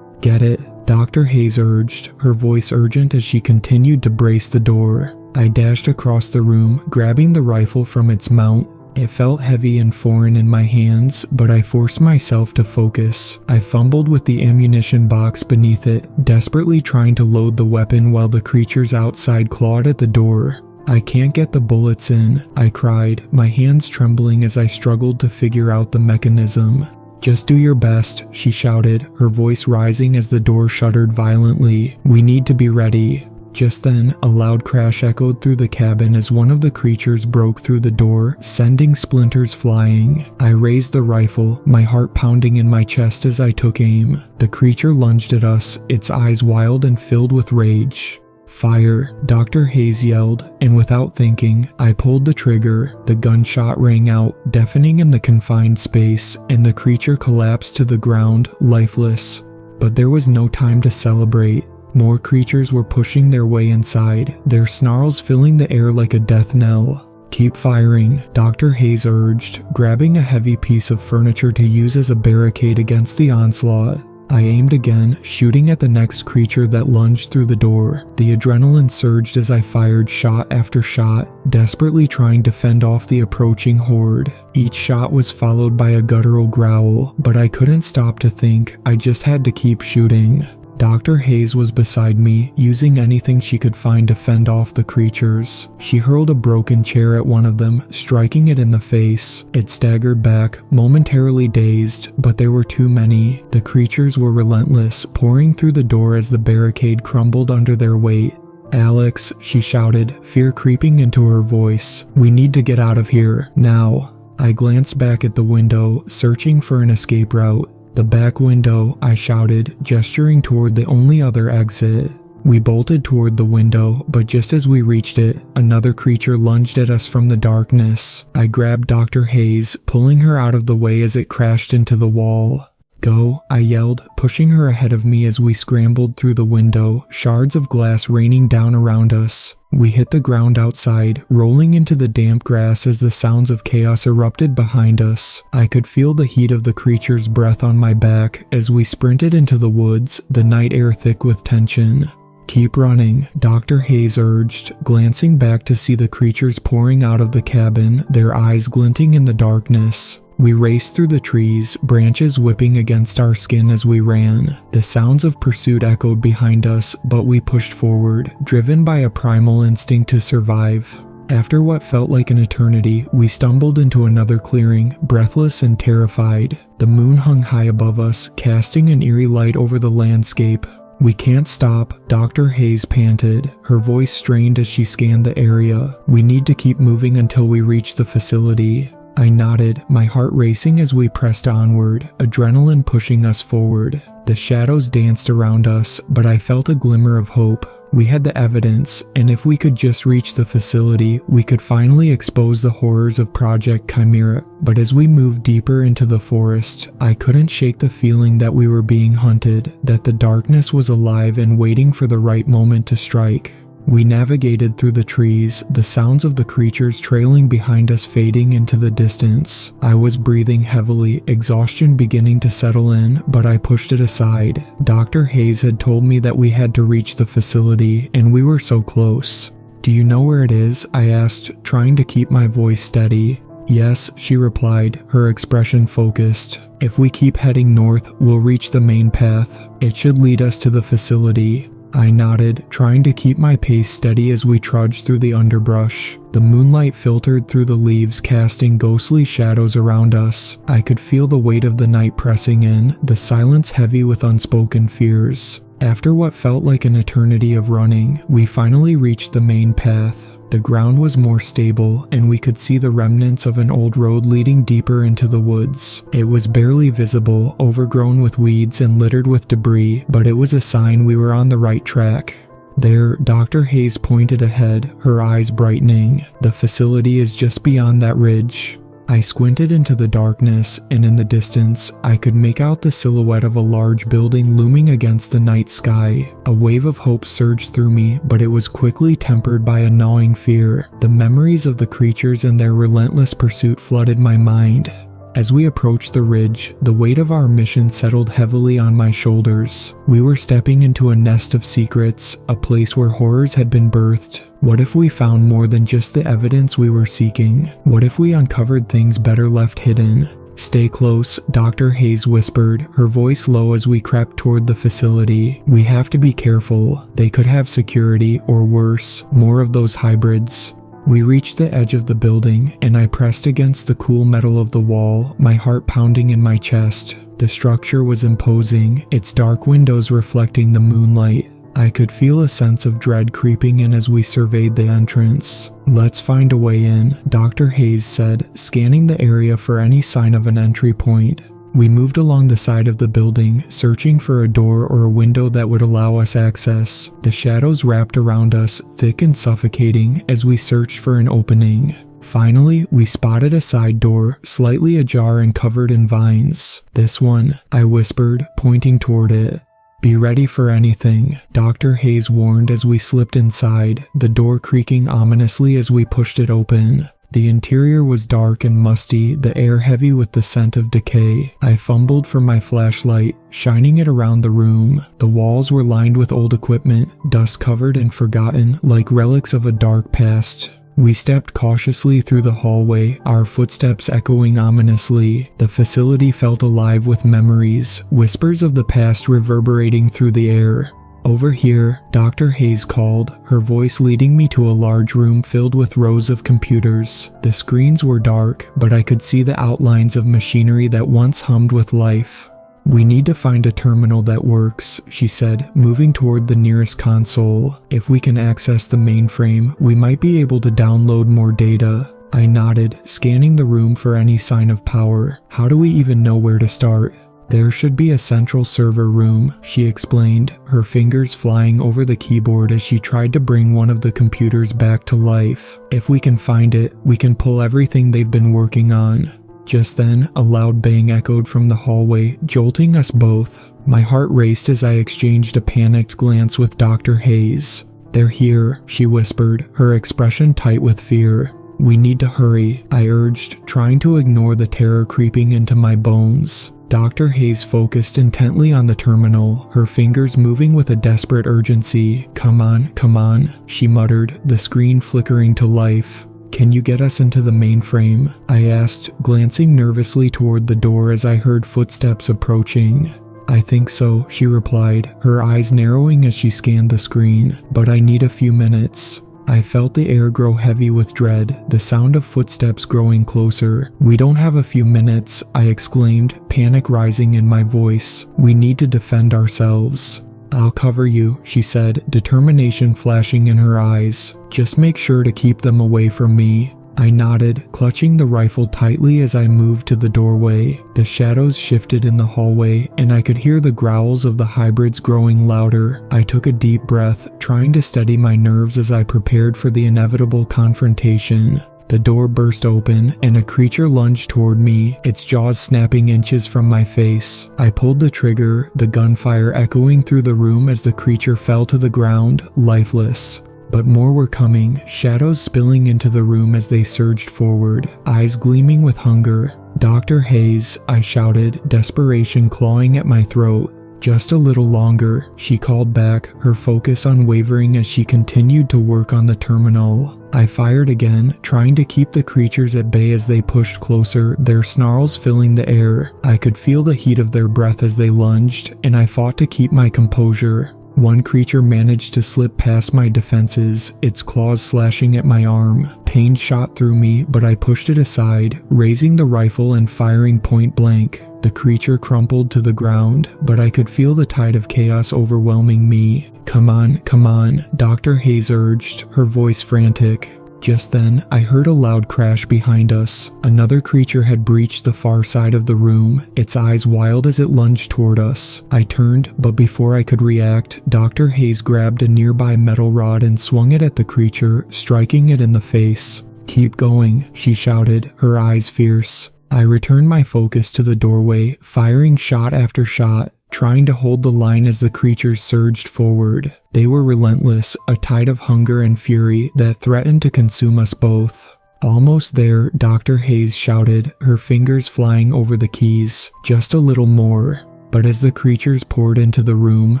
Speaker 1: "Get it," Dr. Hayes urged, her voice urgent as she continued to brace the door. I dashed across the room, grabbing the rifle from its mount. It felt heavy and foreign in my hands, but I forced myself to focus. I fumbled with the ammunition box beneath it, desperately trying to load the weapon while the creatures outside clawed at the door. "I can't get the bullets in," I cried, my hands trembling as I struggled to figure out the mechanism. "Just do your best," she shouted, her voice rising as the door shuddered violently. "We need to be ready." Just then, a loud crash echoed through the cabin as one of the creatures broke through the door, sending splinters flying. I raised the rifle, my heart pounding in my chest as I took aim. The creature lunged at us, its eyes wild and filled with rage. "Fire," Dr. Hayes yelled, and without thinking, I pulled the trigger. The gunshot rang out, deafening in the confined space, and the creature collapsed to the ground, lifeless. But there was no time to celebrate. More creatures were pushing their way inside, their snarls filling the air like a death knell. "Keep firing," Dr. Hayes urged, grabbing a heavy piece of furniture to use as a barricade against the onslaught. I aimed again, shooting at the next creature that lunged through the door. The adrenaline surged as I fired shot after shot, desperately trying to fend off the approaching horde. Each shot was followed by a guttural growl, but I couldn't stop to think, I just had to keep shooting. Dr. Hayes was beside me, using anything she could find to fend off the creatures. She hurled a broken chair at one of them, striking it in the face. It staggered back, momentarily dazed, but there were too many. The creatures were relentless, pouring through the door as the barricade crumbled under their weight. "Alex," she shouted, fear creeping into her voice. "We need to get out of here, now." I glanced back at the window, searching for an escape route. "The back window," I shouted, gesturing toward the only other exit. We bolted toward the window, but just as we reached it, another creature lunged at us from the darkness. I grabbed Dr. Hayes, pulling her out of the way as it crashed into the wall. "Go," I yelled, pushing her ahead of me as we scrambled through the window, shards of glass raining down around us. We hit the ground outside, rolling into the damp grass as the sounds of chaos erupted behind us. I could feel the heat of the creature's breath on my back as we sprinted into the woods, the night air thick with tension. "Keep running," Dr. Hayes urged, glancing back to see the creatures pouring out of the cabin, their eyes glinting in the darkness. We raced through the trees, branches whipping against our skin as we ran. The sounds of pursuit echoed behind us, but we pushed forward, driven by a primal instinct to survive. After what felt like an eternity, we stumbled into another clearing, breathless and terrified. The moon hung high above us, casting an eerie light over the landscape. "We can't stop," Dr. Hayes panted, her voice strained as she scanned the area. "We need to keep moving until we reach the facility." I nodded, my heart racing as we pressed onward, adrenaline pushing us forward. The shadows danced around us, but I felt a glimmer of hope. We had the evidence, and if we could just reach the facility, we could finally expose the horrors of Project Chimera. But as we moved deeper into the forest, I couldn't shake the feeling that we were being hunted, that the darkness was alive and waiting for the right moment to strike. We navigated through the trees, the sounds of the creatures trailing behind us fading into the distance. I was breathing heavily, exhaustion beginning to settle in, but I pushed it aside. Dr. Hayes had told me that we had to reach the facility, and we were so close. "Do you know where it is?" I asked, trying to keep my voice steady. "Yes," she replied, her expression focused. "If we keep heading north, we'll reach the main path. It should lead us to the facility." I nodded, trying to keep my pace steady as we trudged through the underbrush. The moonlight filtered through the leaves, casting ghostly shadows around us. I could feel the weight of the night pressing in, the silence heavy with unspoken fears. After what felt like an eternity of running, we finally reached the main path. The ground was more stable, and we could see the remnants of an old road leading deeper into the woods. It was barely visible, overgrown with weeds and littered with debris, but it was a sign we were on the right track. There, Dr. Hayes pointed ahead, her eyes brightening. The facility is just beyond that ridge. I squinted into the darkness, and in the distance, I could make out the silhouette of a large building looming against the night sky. A wave of hope surged through me, but it was quickly tempered by a gnawing fear. The memories of the creatures and their relentless pursuit flooded my mind. As we approached the ridge, the weight of our mission settled heavily on my shoulders. We were stepping into a nest of secrets, a place where horrors had been birthed. What if we found more than just the evidence we were seeking? What if we uncovered things better left hidden? "Stay close," Dr. Hayes whispered, her voice low as we crept toward the facility. "We have to be careful. They could have security, or worse, more of those hybrids." We reached the edge of the building, and I pressed against the cool metal of the wall, my heart pounding in my chest. The structure was imposing, its dark windows reflecting the moonlight. I could feel a sense of dread creeping in as we surveyed the entrance. "Let's find a way in," Dr. Hayes said, scanning the area for any sign of an entry point. We moved along the side of the building, searching for a door or a window that would allow us access. The shadows wrapped around us, thick and suffocating, as we searched for an opening. Finally, we spotted a side door, slightly ajar and covered in vines. "This one," I whispered, pointing toward it. "Be ready for anything," Dr. Hayes warned as we slipped inside, the door creaking ominously as we pushed it open. The interior was dark and musty, the air heavy with the scent of decay. I fumbled for my flashlight, shining it around the room. The walls were lined with old equipment, dust-covered and forgotten, like relics of a dark past. We stepped cautiously through the hallway, our footsteps echoing ominously. The facility felt alive with memories, whispers of the past reverberating through the air. "Over here," Dr. Hayes called, her voice leading me to a large room filled with rows of computers. The screens were dark, but I could see the outlines of machinery that once hummed with life. "We need to find a terminal that works," she said, moving toward the nearest console. "If we can access the mainframe, we might be able to download more data." I nodded, scanning the room for any sign of power. "How do we even know where to start?" "There should be a central server room," she explained, her fingers flying over the keyboard as she tried to bring one of the computers back to life. "If we can find it, we can pull everything they've been working on." Just then, a loud bang echoed from the hallway, jolting us both. My heart raced as I exchanged a panicked glance with Dr. Hayes. "They're here," she whispered, her expression tight with fear. "We need to hurry," I urged, trying to ignore the terror creeping into my bones. Dr. Hayes focused intently on the terminal, her fingers moving with a desperate urgency. Come on," she muttered, the screen flickering to life. "Can you get us into the mainframe?" I asked, glancing nervously toward the door as I heard footsteps approaching. "I think so," she replied, her eyes narrowing as she scanned the screen. "But I need a few minutes." I felt the air grow heavy with dread, the sound of footsteps growing closer. "We don't have a few minutes," I exclaimed, panic rising in my voice. "We need to defend ourselves." "I'll cover you," she said, determination flashing in her eyes. "Just make sure to keep them away from me." I nodded, clutching the rifle tightly as I moved to the doorway. The shadows shifted in the hallway, and I could hear the growls of the hybrids growing louder. I took a deep breath, trying to steady my nerves as I prepared for the inevitable confrontation. The door burst open, and a creature lunged toward me, its jaws snapping inches from my face. I pulled the trigger, the gunfire echoing through the room as the creature fell to the ground, lifeless. But more were coming, shadows spilling into the room as they surged forward, eyes gleaming with hunger. "Dr. Hayes," I shouted, desperation clawing at my throat. "Just a little longer," she called back, her focus unwavering as she continued to work on the terminal. I fired again, trying to keep the creatures at bay as they pushed closer, their snarls filling the air. I could feel the heat of their breath as they lunged, and I fought to keep my composure. One creature managed to slip past my defenses, its claws slashing at my arm. Pain shot through me, but I pushed it aside, raising the rifle and firing point blank. The creature crumpled to the ground, but I could feel the tide of chaos overwhelming me. Come on, Dr. Hayes urged, her voice frantic. Just then, I heard a loud crash behind us. Another creature had breached the far side of the room, its eyes wild as it lunged toward us. I turned, but before I could react, Dr. Hayes grabbed a nearby metal rod and swung it at the creature, striking it in the face. "Keep going," she shouted, her eyes fierce. I returned my focus to the doorway, firing shot after shot, trying to hold the line as the creatures surged forward. They were relentless, a tide of hunger and fury that threatened to consume us both. "Almost there," Dr. Hayes shouted, her fingers flying over the keys. "Just a little more." But as the creatures poured into the room,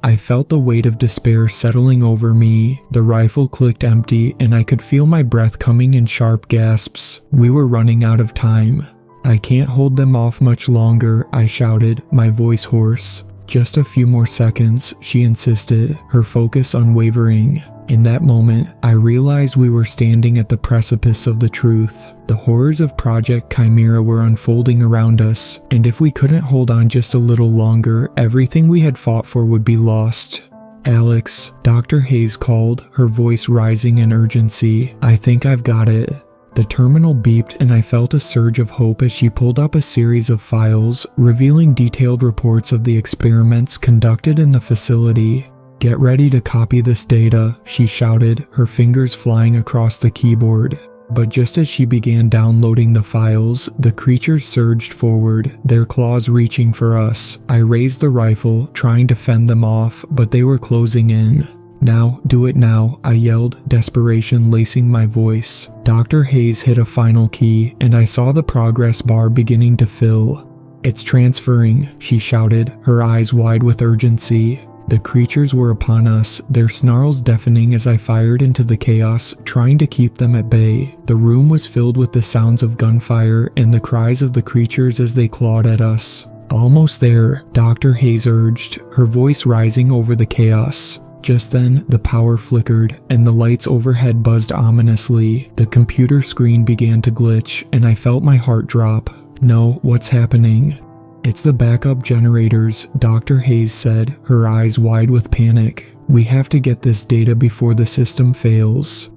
Speaker 1: I felt the weight of despair settling over me. The rifle clicked empty, and I could feel my breath coming in sharp gasps. We were running out of time. "I can't hold them off much longer," I shouted, my voice hoarse. "Just a few more seconds," she insisted, her focus unwavering. In that moment, I realized we were standing at the precipice of the truth. The horrors of Project Chimera were unfolding around us, and if we couldn't hold on just a little longer, everything we had fought for would be lost. "Alex," Dr. Hayes called, her voice rising in urgency. "I think I've got it." The terminal beeped and I felt a surge of hope as she pulled up a series of files, revealing detailed reports of the experiments conducted in the facility. "Get ready to copy this data," she shouted, her fingers flying across the keyboard. But just as she began downloading the files, the creatures surged forward, their claws reaching for us. I raised the rifle, trying to fend them off, but they were closing in. "Now, do it now," I yelled, desperation lacing my voice. Dr. Hayes hit a final key, and I saw the progress bar beginning to fill. "It's transferring," she shouted, her eyes wide with urgency. The creatures were upon us, their snarls deafening as I fired into the chaos, trying to keep them at bay. The room was filled with the sounds of gunfire and the cries of the creatures as they clawed at us. "Almost there," Dr. Hayes urged, her voice rising over the chaos. Just then, the power flickered, and the lights overhead buzzed ominously. The computer screen began to glitch, and I felt my heart drop. "No, what's happening?" "It's the backup generators," Dr. Hayes said, her eyes wide with panic. "We have to get this data before the system fails."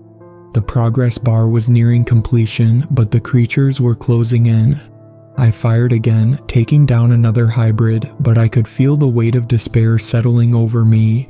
Speaker 1: The progress bar was nearing completion, but the creatures were closing in. I fired again, taking down another hybrid, but I could feel the weight of despair settling over me.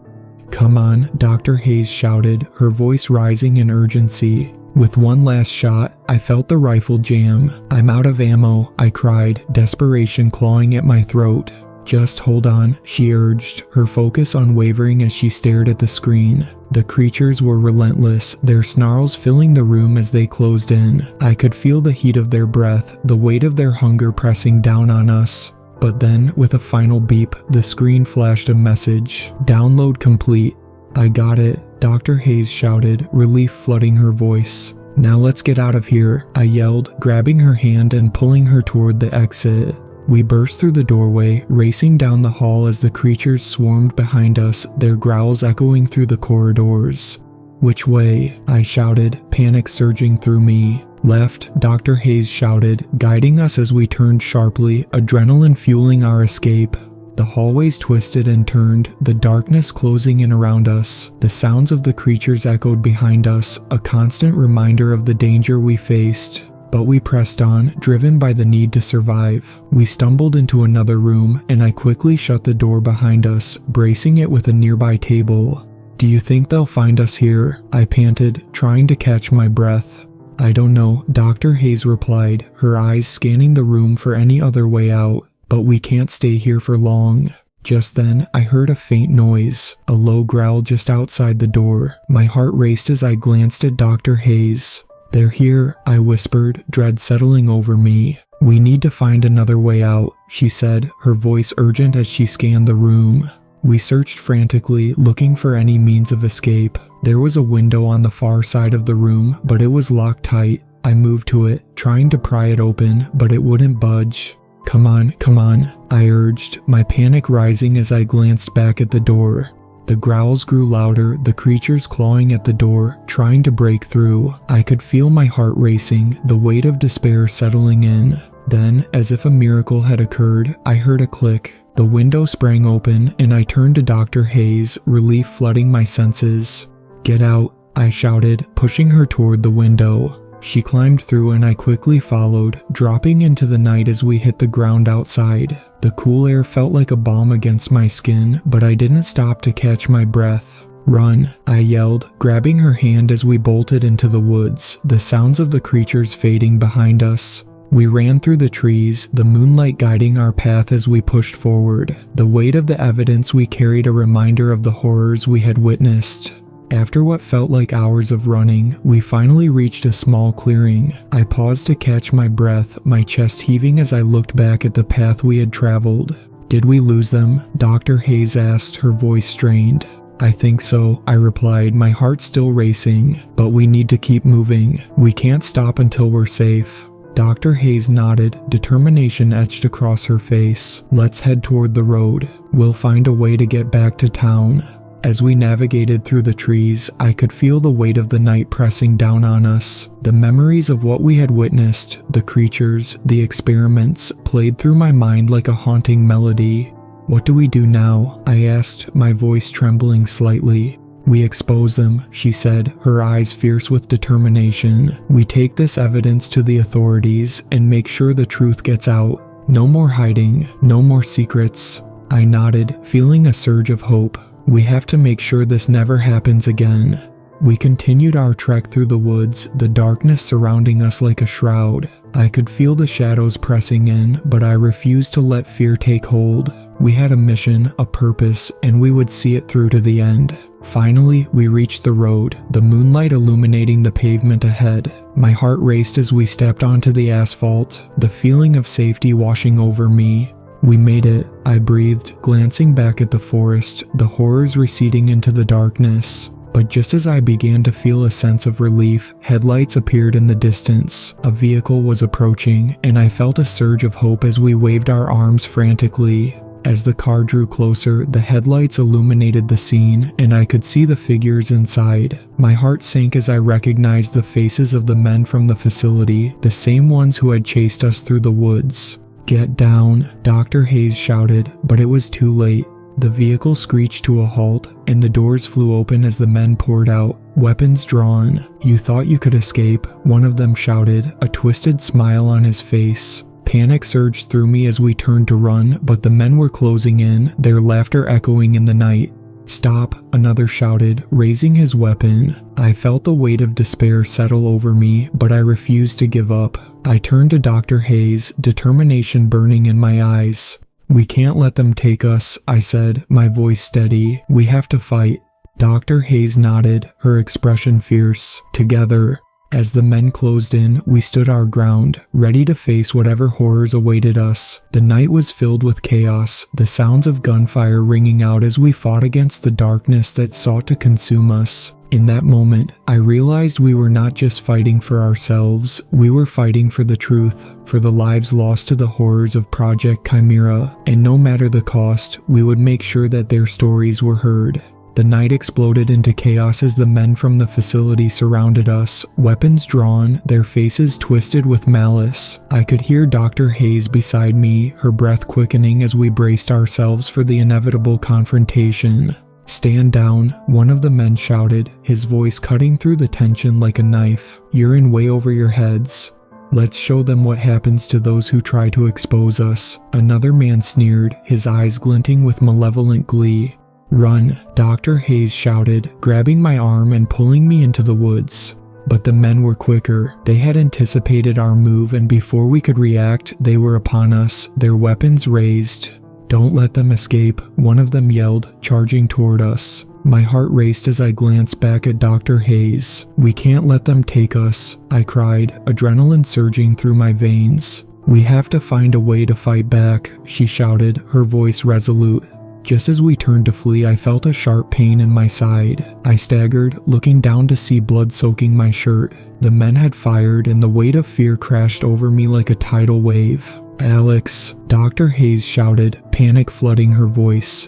Speaker 1: "Come on," Dr. Hayes shouted, her voice rising in urgency. With one last shot, I felt the rifle jam. "I'm out of ammo," I cried, desperation clawing at my throat. "Just hold on," she urged, her focus unwavering as she stared at the screen. The creatures were relentless, their snarls filling the room as they closed in. I could feel the heat of their breath, the weight of their hunger pressing down on us. But then, with a final beep, the screen flashed a message. "Download complete." "I got it," Dr. Hayes shouted, relief flooding her voice. "Now let's get out of here," I yelled, grabbing her hand and pulling her toward the exit. We burst through the doorway, racing down the hall as the creatures swarmed behind us, their growls echoing through the corridors. "Which way?" I shouted, panic surging through me. "Left," Dr. Hayes shouted, guiding us as we turned sharply, adrenaline fueling our escape. The hallways twisted and turned, the darkness closing in around us. The sounds of the creatures echoed behind us, a constant reminder of the danger we faced. But we pressed on, driven by the need to survive. We stumbled into another room, and I quickly shut the door behind us, bracing it with a nearby table. "Do you think they'll find us here?" I panted, trying to catch my breath. "I don't know," Dr. Hayes replied, her eyes scanning the room for any other way out. "But we can't stay here for long." Just then, I heard a faint noise, a low growl just outside the door. My heart raced as I glanced at Dr. Hayes. "They're here," I whispered, dread settling over me. "We need to find another way out," she said, her voice urgent as she scanned the room. We searched frantically, looking for any means of escape. There was a window on the far side of the room, but it was locked tight. I moved to it, trying to pry it open, but it wouldn't budge. Come on," I urged, my panic rising as I glanced back at the door. The growls grew louder, the creatures clawing at the door, trying to break through. I could feel my heart racing, the weight of despair settling in. Then, as if a miracle had occurred, I heard a click. The window sprang open, and I turned to Dr. Hayes, relief flooding my senses. "Get out," I shouted, pushing her toward the window. She climbed through and I quickly followed, dropping into the night as we hit the ground outside. The cool air felt like a balm against my skin, but I didn't stop to catch my breath. "Run," I yelled, grabbing her hand as we bolted into the woods, the sounds of the creatures fading behind us. We ran through the trees, the moonlight guiding our path as we pushed forward. The weight of the evidence we carried a reminder of the horrors we had witnessed. After what felt like hours of running, we finally reached a small clearing. I paused to catch my breath, my chest heaving as I looked back at the path we had traveled. "Did we lose them?" Dr. Hayes asked, her voice strained. "I think so," I replied, my heart still racing. "But we need to keep moving. We can't stop until we're safe." Dr. Hayes nodded, determination etched across her face. "Let's head toward the road. We'll find a way to get back to town." As we navigated through the trees, I could feel the weight of the night pressing down on us. The memories of what we had witnessed, the creatures, the experiments, played through my mind like a haunting melody. "What do we do now?" I asked, my voice trembling slightly. "We expose them," she said, her eyes fierce with determination. "We take this evidence to the authorities and make sure the truth gets out. No more hiding, no more secrets." I nodded, feeling a surge of hope. "We have to make sure this never happens again." We continued our trek through the woods, the darkness surrounding us like a shroud. I could feel the shadows pressing in, but I refused to let fear take hold. We had a mission, a purpose, and we would see it through to the end. Finally, we reached the road, the moonlight illuminating the pavement ahead. My heart raced as we stepped onto the asphalt, the feeling of safety washing over me. "We made it," I breathed, glancing back at the forest, the horrors receding into the darkness. But just as I began to feel a sense of relief, headlights appeared in the distance. A vehicle was approaching, and I felt a surge of hope as we waved our arms frantically. As the car drew closer, the headlights illuminated the scene, and I could see the figures inside. My heart sank as I recognized the faces of the men from the facility, the same ones who had chased us through the woods. "Get down," Dr. Hayes shouted, but it was too late. The vehicle screeched to a halt, and the doors flew open as the men poured out, weapons drawn. "You thought you could escape," one of them shouted, a twisted smile on his face. Panic surged through me as we turned to run, but the men were closing in, their laughter echoing in the night. "Stop," another shouted, raising his weapon. I felt the weight of despair settle over me, but I refused to give up. I turned to Dr. Hayes, determination burning in my eyes. "We can't let them take us," I said, my voice steady. "We have to fight." Dr. Hayes nodded, her expression fierce. "Together." As the men closed in, we stood our ground, ready to face whatever horrors awaited us. The night was filled with chaos, the sounds of gunfire ringing out as we fought against the darkness that sought to consume us. In that moment, I realized we were not just fighting for ourselves, we were fighting for the truth, for the lives lost to the horrors of Project Chimera, and no matter the cost, we would make sure that their stories were heard. The night exploded into chaos as the men from the facility surrounded us, weapons drawn, their faces twisted with malice. I could hear Dr. Hayes beside me, her breath quickening as we braced ourselves for the inevitable confrontation. "Stand down," one of the men shouted, his voice cutting through the tension like a knife. "You're in way over your heads." "Let's show them what happens to those who try to expose us," another man sneered, his eyes glinting with malevolent glee. "Run," Dr. Hayes shouted, grabbing my arm and pulling me into the woods. But the men were quicker. They had anticipated our move, and before we could react, they were upon us, their weapons raised. "Don't let them escape," one of them yelled, charging toward us. My heart raced as I glanced back at Dr. Hayes. "We can't let them take us," I cried, adrenaline surging through my veins. "We have to find a way to fight back," she shouted, her voice resolute. Just as we turned to flee, I felt a sharp pain in my side. I staggered, looking down to see blood soaking my shirt. The men had fired, and the weight of fear crashed over me like a tidal wave. "Alex," Dr. Hayes shouted, panic flooding her voice.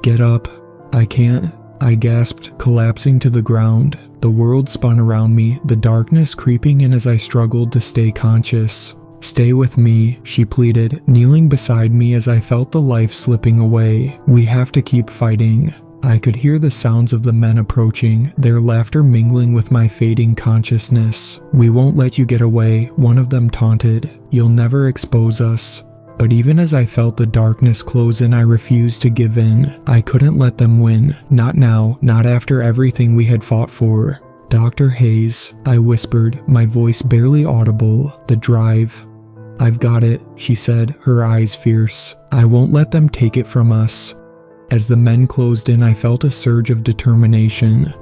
Speaker 1: "Get up." I can't, I gasped, collapsing to the ground. The world spun around me, the darkness creeping in as I struggled to stay conscious. Stay with me, she pleaded, kneeling beside me as I felt the life slipping away. We have to keep fighting. I could hear the sounds of the men approaching, their laughter mingling with my fading consciousness. We won't let you get away, one of them taunted. You'll never expose us. But even as I felt the darkness close in, I refused to give in. I couldn't let them win. Not now, not after everything we had fought for. Dr. Hayes, I whispered, my voice barely audible. The drive. I've got it, she said, her eyes fierce. I won't let them take it from us. As the men closed in, I felt a surge of determination.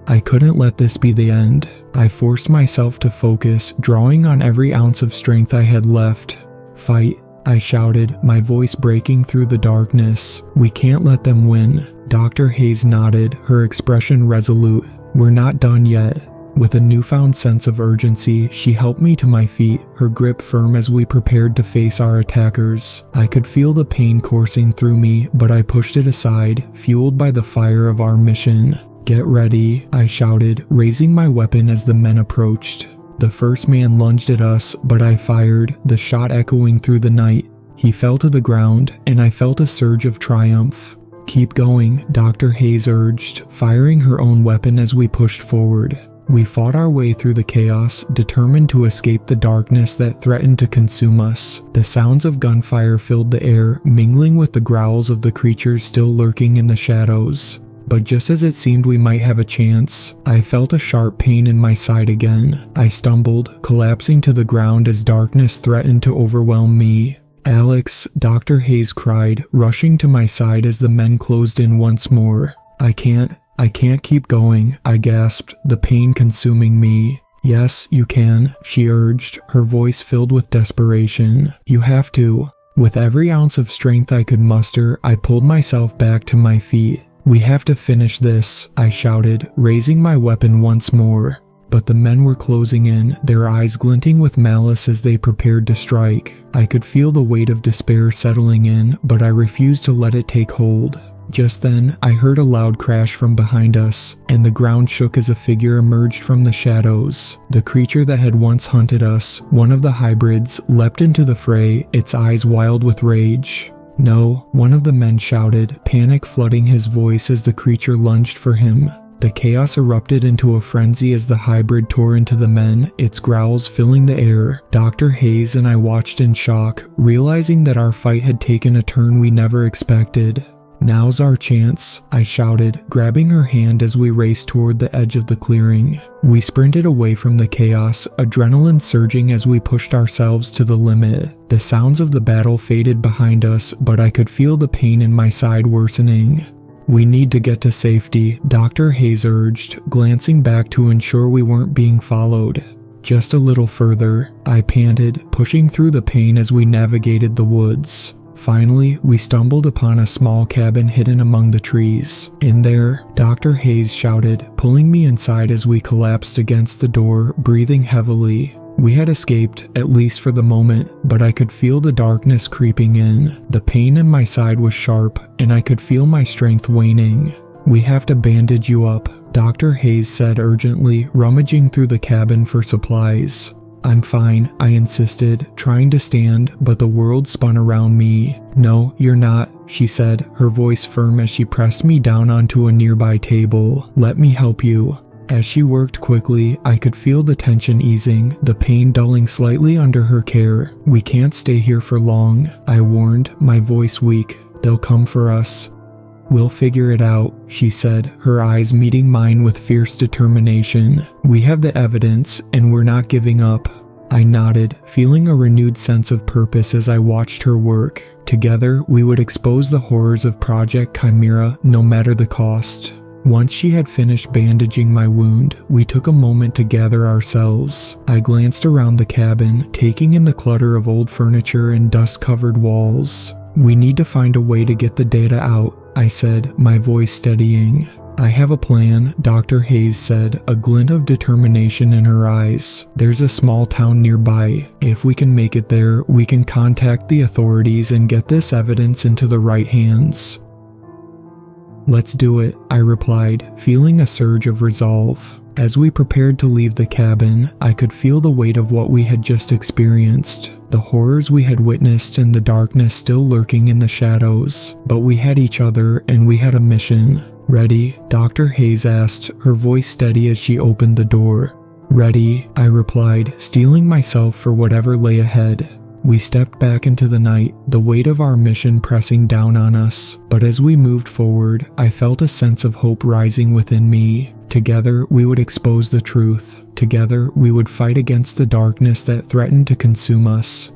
Speaker 1: I couldn't let this be the end. I forced myself to focus, drawing on every ounce of strength I had left. Fight, I shouted, my voice breaking through the darkness. We can't let them win. Dr. Hayes nodded, her expression resolute. We're not done yet. With a newfound sense of urgency, she helped me to my feet, her grip firm as we prepared to face our attackers. I could feel the pain coursing through me, but I pushed it aside, fueled by the fire of our mission. Get ready, I shouted, raising my weapon as the men approached. The first man lunged at us, but I fired, the shot echoing through the night. He fell to the ground, and I felt a surge of triumph. Keep going, Dr. Hayes urged, firing her own weapon as we pushed forward. We fought our way through the chaos, determined to escape the darkness that threatened to consume us. The sounds of gunfire filled the air, mingling with the growls of the creatures still lurking in the shadows. But just as it seemed we might have a chance, I felt a sharp pain in my side again. I stumbled, collapsing to the ground as darkness threatened to overwhelm me. Alex, Dr. Hayes cried, rushing to my side as the men closed in once more. I can't keep going, I gasped, the pain consuming me. Yes, you can, she urged, her voice filled with desperation. You have to. With every ounce of strength I could muster, I pulled myself back to my feet. We have to finish this, I shouted, raising my weapon once more. But the men were closing in, their eyes glinting with malice as they prepared to strike. I could feel the weight of despair settling in, but I refused to let it take hold. Just then, I heard a loud crash from behind us, and the ground shook as a figure emerged from the shadows. The creature that had once hunted us, one of the hybrids, leapt into the fray, its eyes wild with rage. No, one of the men shouted, panic flooding his voice as the creature lunged for him. The chaos erupted into a frenzy as the hybrid tore into the men, its growls filling the air. Dr. Hayes and I watched in shock, realizing that our fight had taken a turn we never expected. Now's our chance, I shouted, grabbing her hand as we raced toward the edge of the clearing. We sprinted away from the chaos, adrenaline surging as we pushed ourselves to the limit. The sounds of the battle faded behind us, but I could feel the pain in my side worsening. We need to get to safety, Dr. Hayes urged, glancing back to ensure we weren't being followed. Just a little further, I panted, pushing through the pain as we navigated the woods. Finally, we stumbled upon a small cabin hidden among the trees. In there, Dr. Hayes shouted, pulling me inside as we collapsed against the door, breathing heavily. We had escaped, at least for the moment, but I could feel the darkness creeping in. The pain in my side was sharp, and I could feel my strength waning. We have to bandage you up, Dr. Hayes said urgently, rummaging through the cabin for supplies. I'm fine, I insisted, trying to stand, but the world spun around me. No, you're not, she said, her voice firm as she pressed me down onto a nearby table. Let me help you. As she worked quickly, I could feel the tension easing, the pain dulling slightly under her care. We can't stay here for long, I warned, my voice weak. They'll come for us. We'll figure it out, she said, her eyes meeting mine with fierce determination. We have the evidence, and we're not giving up. I nodded, feeling a renewed sense of purpose as I watched her work. Together, we would expose the horrors of Project Chimera, no matter the cost. Once she had finished bandaging my wound, we took a moment to gather ourselves. I glanced around the cabin, taking in the clutter of old furniture and dust-covered walls. We need to find a way to get the data out, I said, my voice steadying. I have a plan, Dr. Hayes said, a glint of determination in her eyes. There's a small town nearby. If we can make it there, we can contact the authorities and get this evidence into the right hands. "Let's do it," I replied, feeling a surge of resolve. As we prepared to leave the cabin, I could feel the weight of what we had just experienced, the horrors we had witnessed and the darkness still lurking in the shadows. But we had each other and we had a mission. "Ready?" Dr. Hayes asked, her voice steady as she opened the door. "Ready," I replied, steeling myself for whatever lay ahead. We stepped back into the night, the weight of our mission pressing down on us. But as we moved forward, I felt a sense of hope rising within me. Together, we would expose the truth. Together, we would fight against the darkness that threatened to consume us.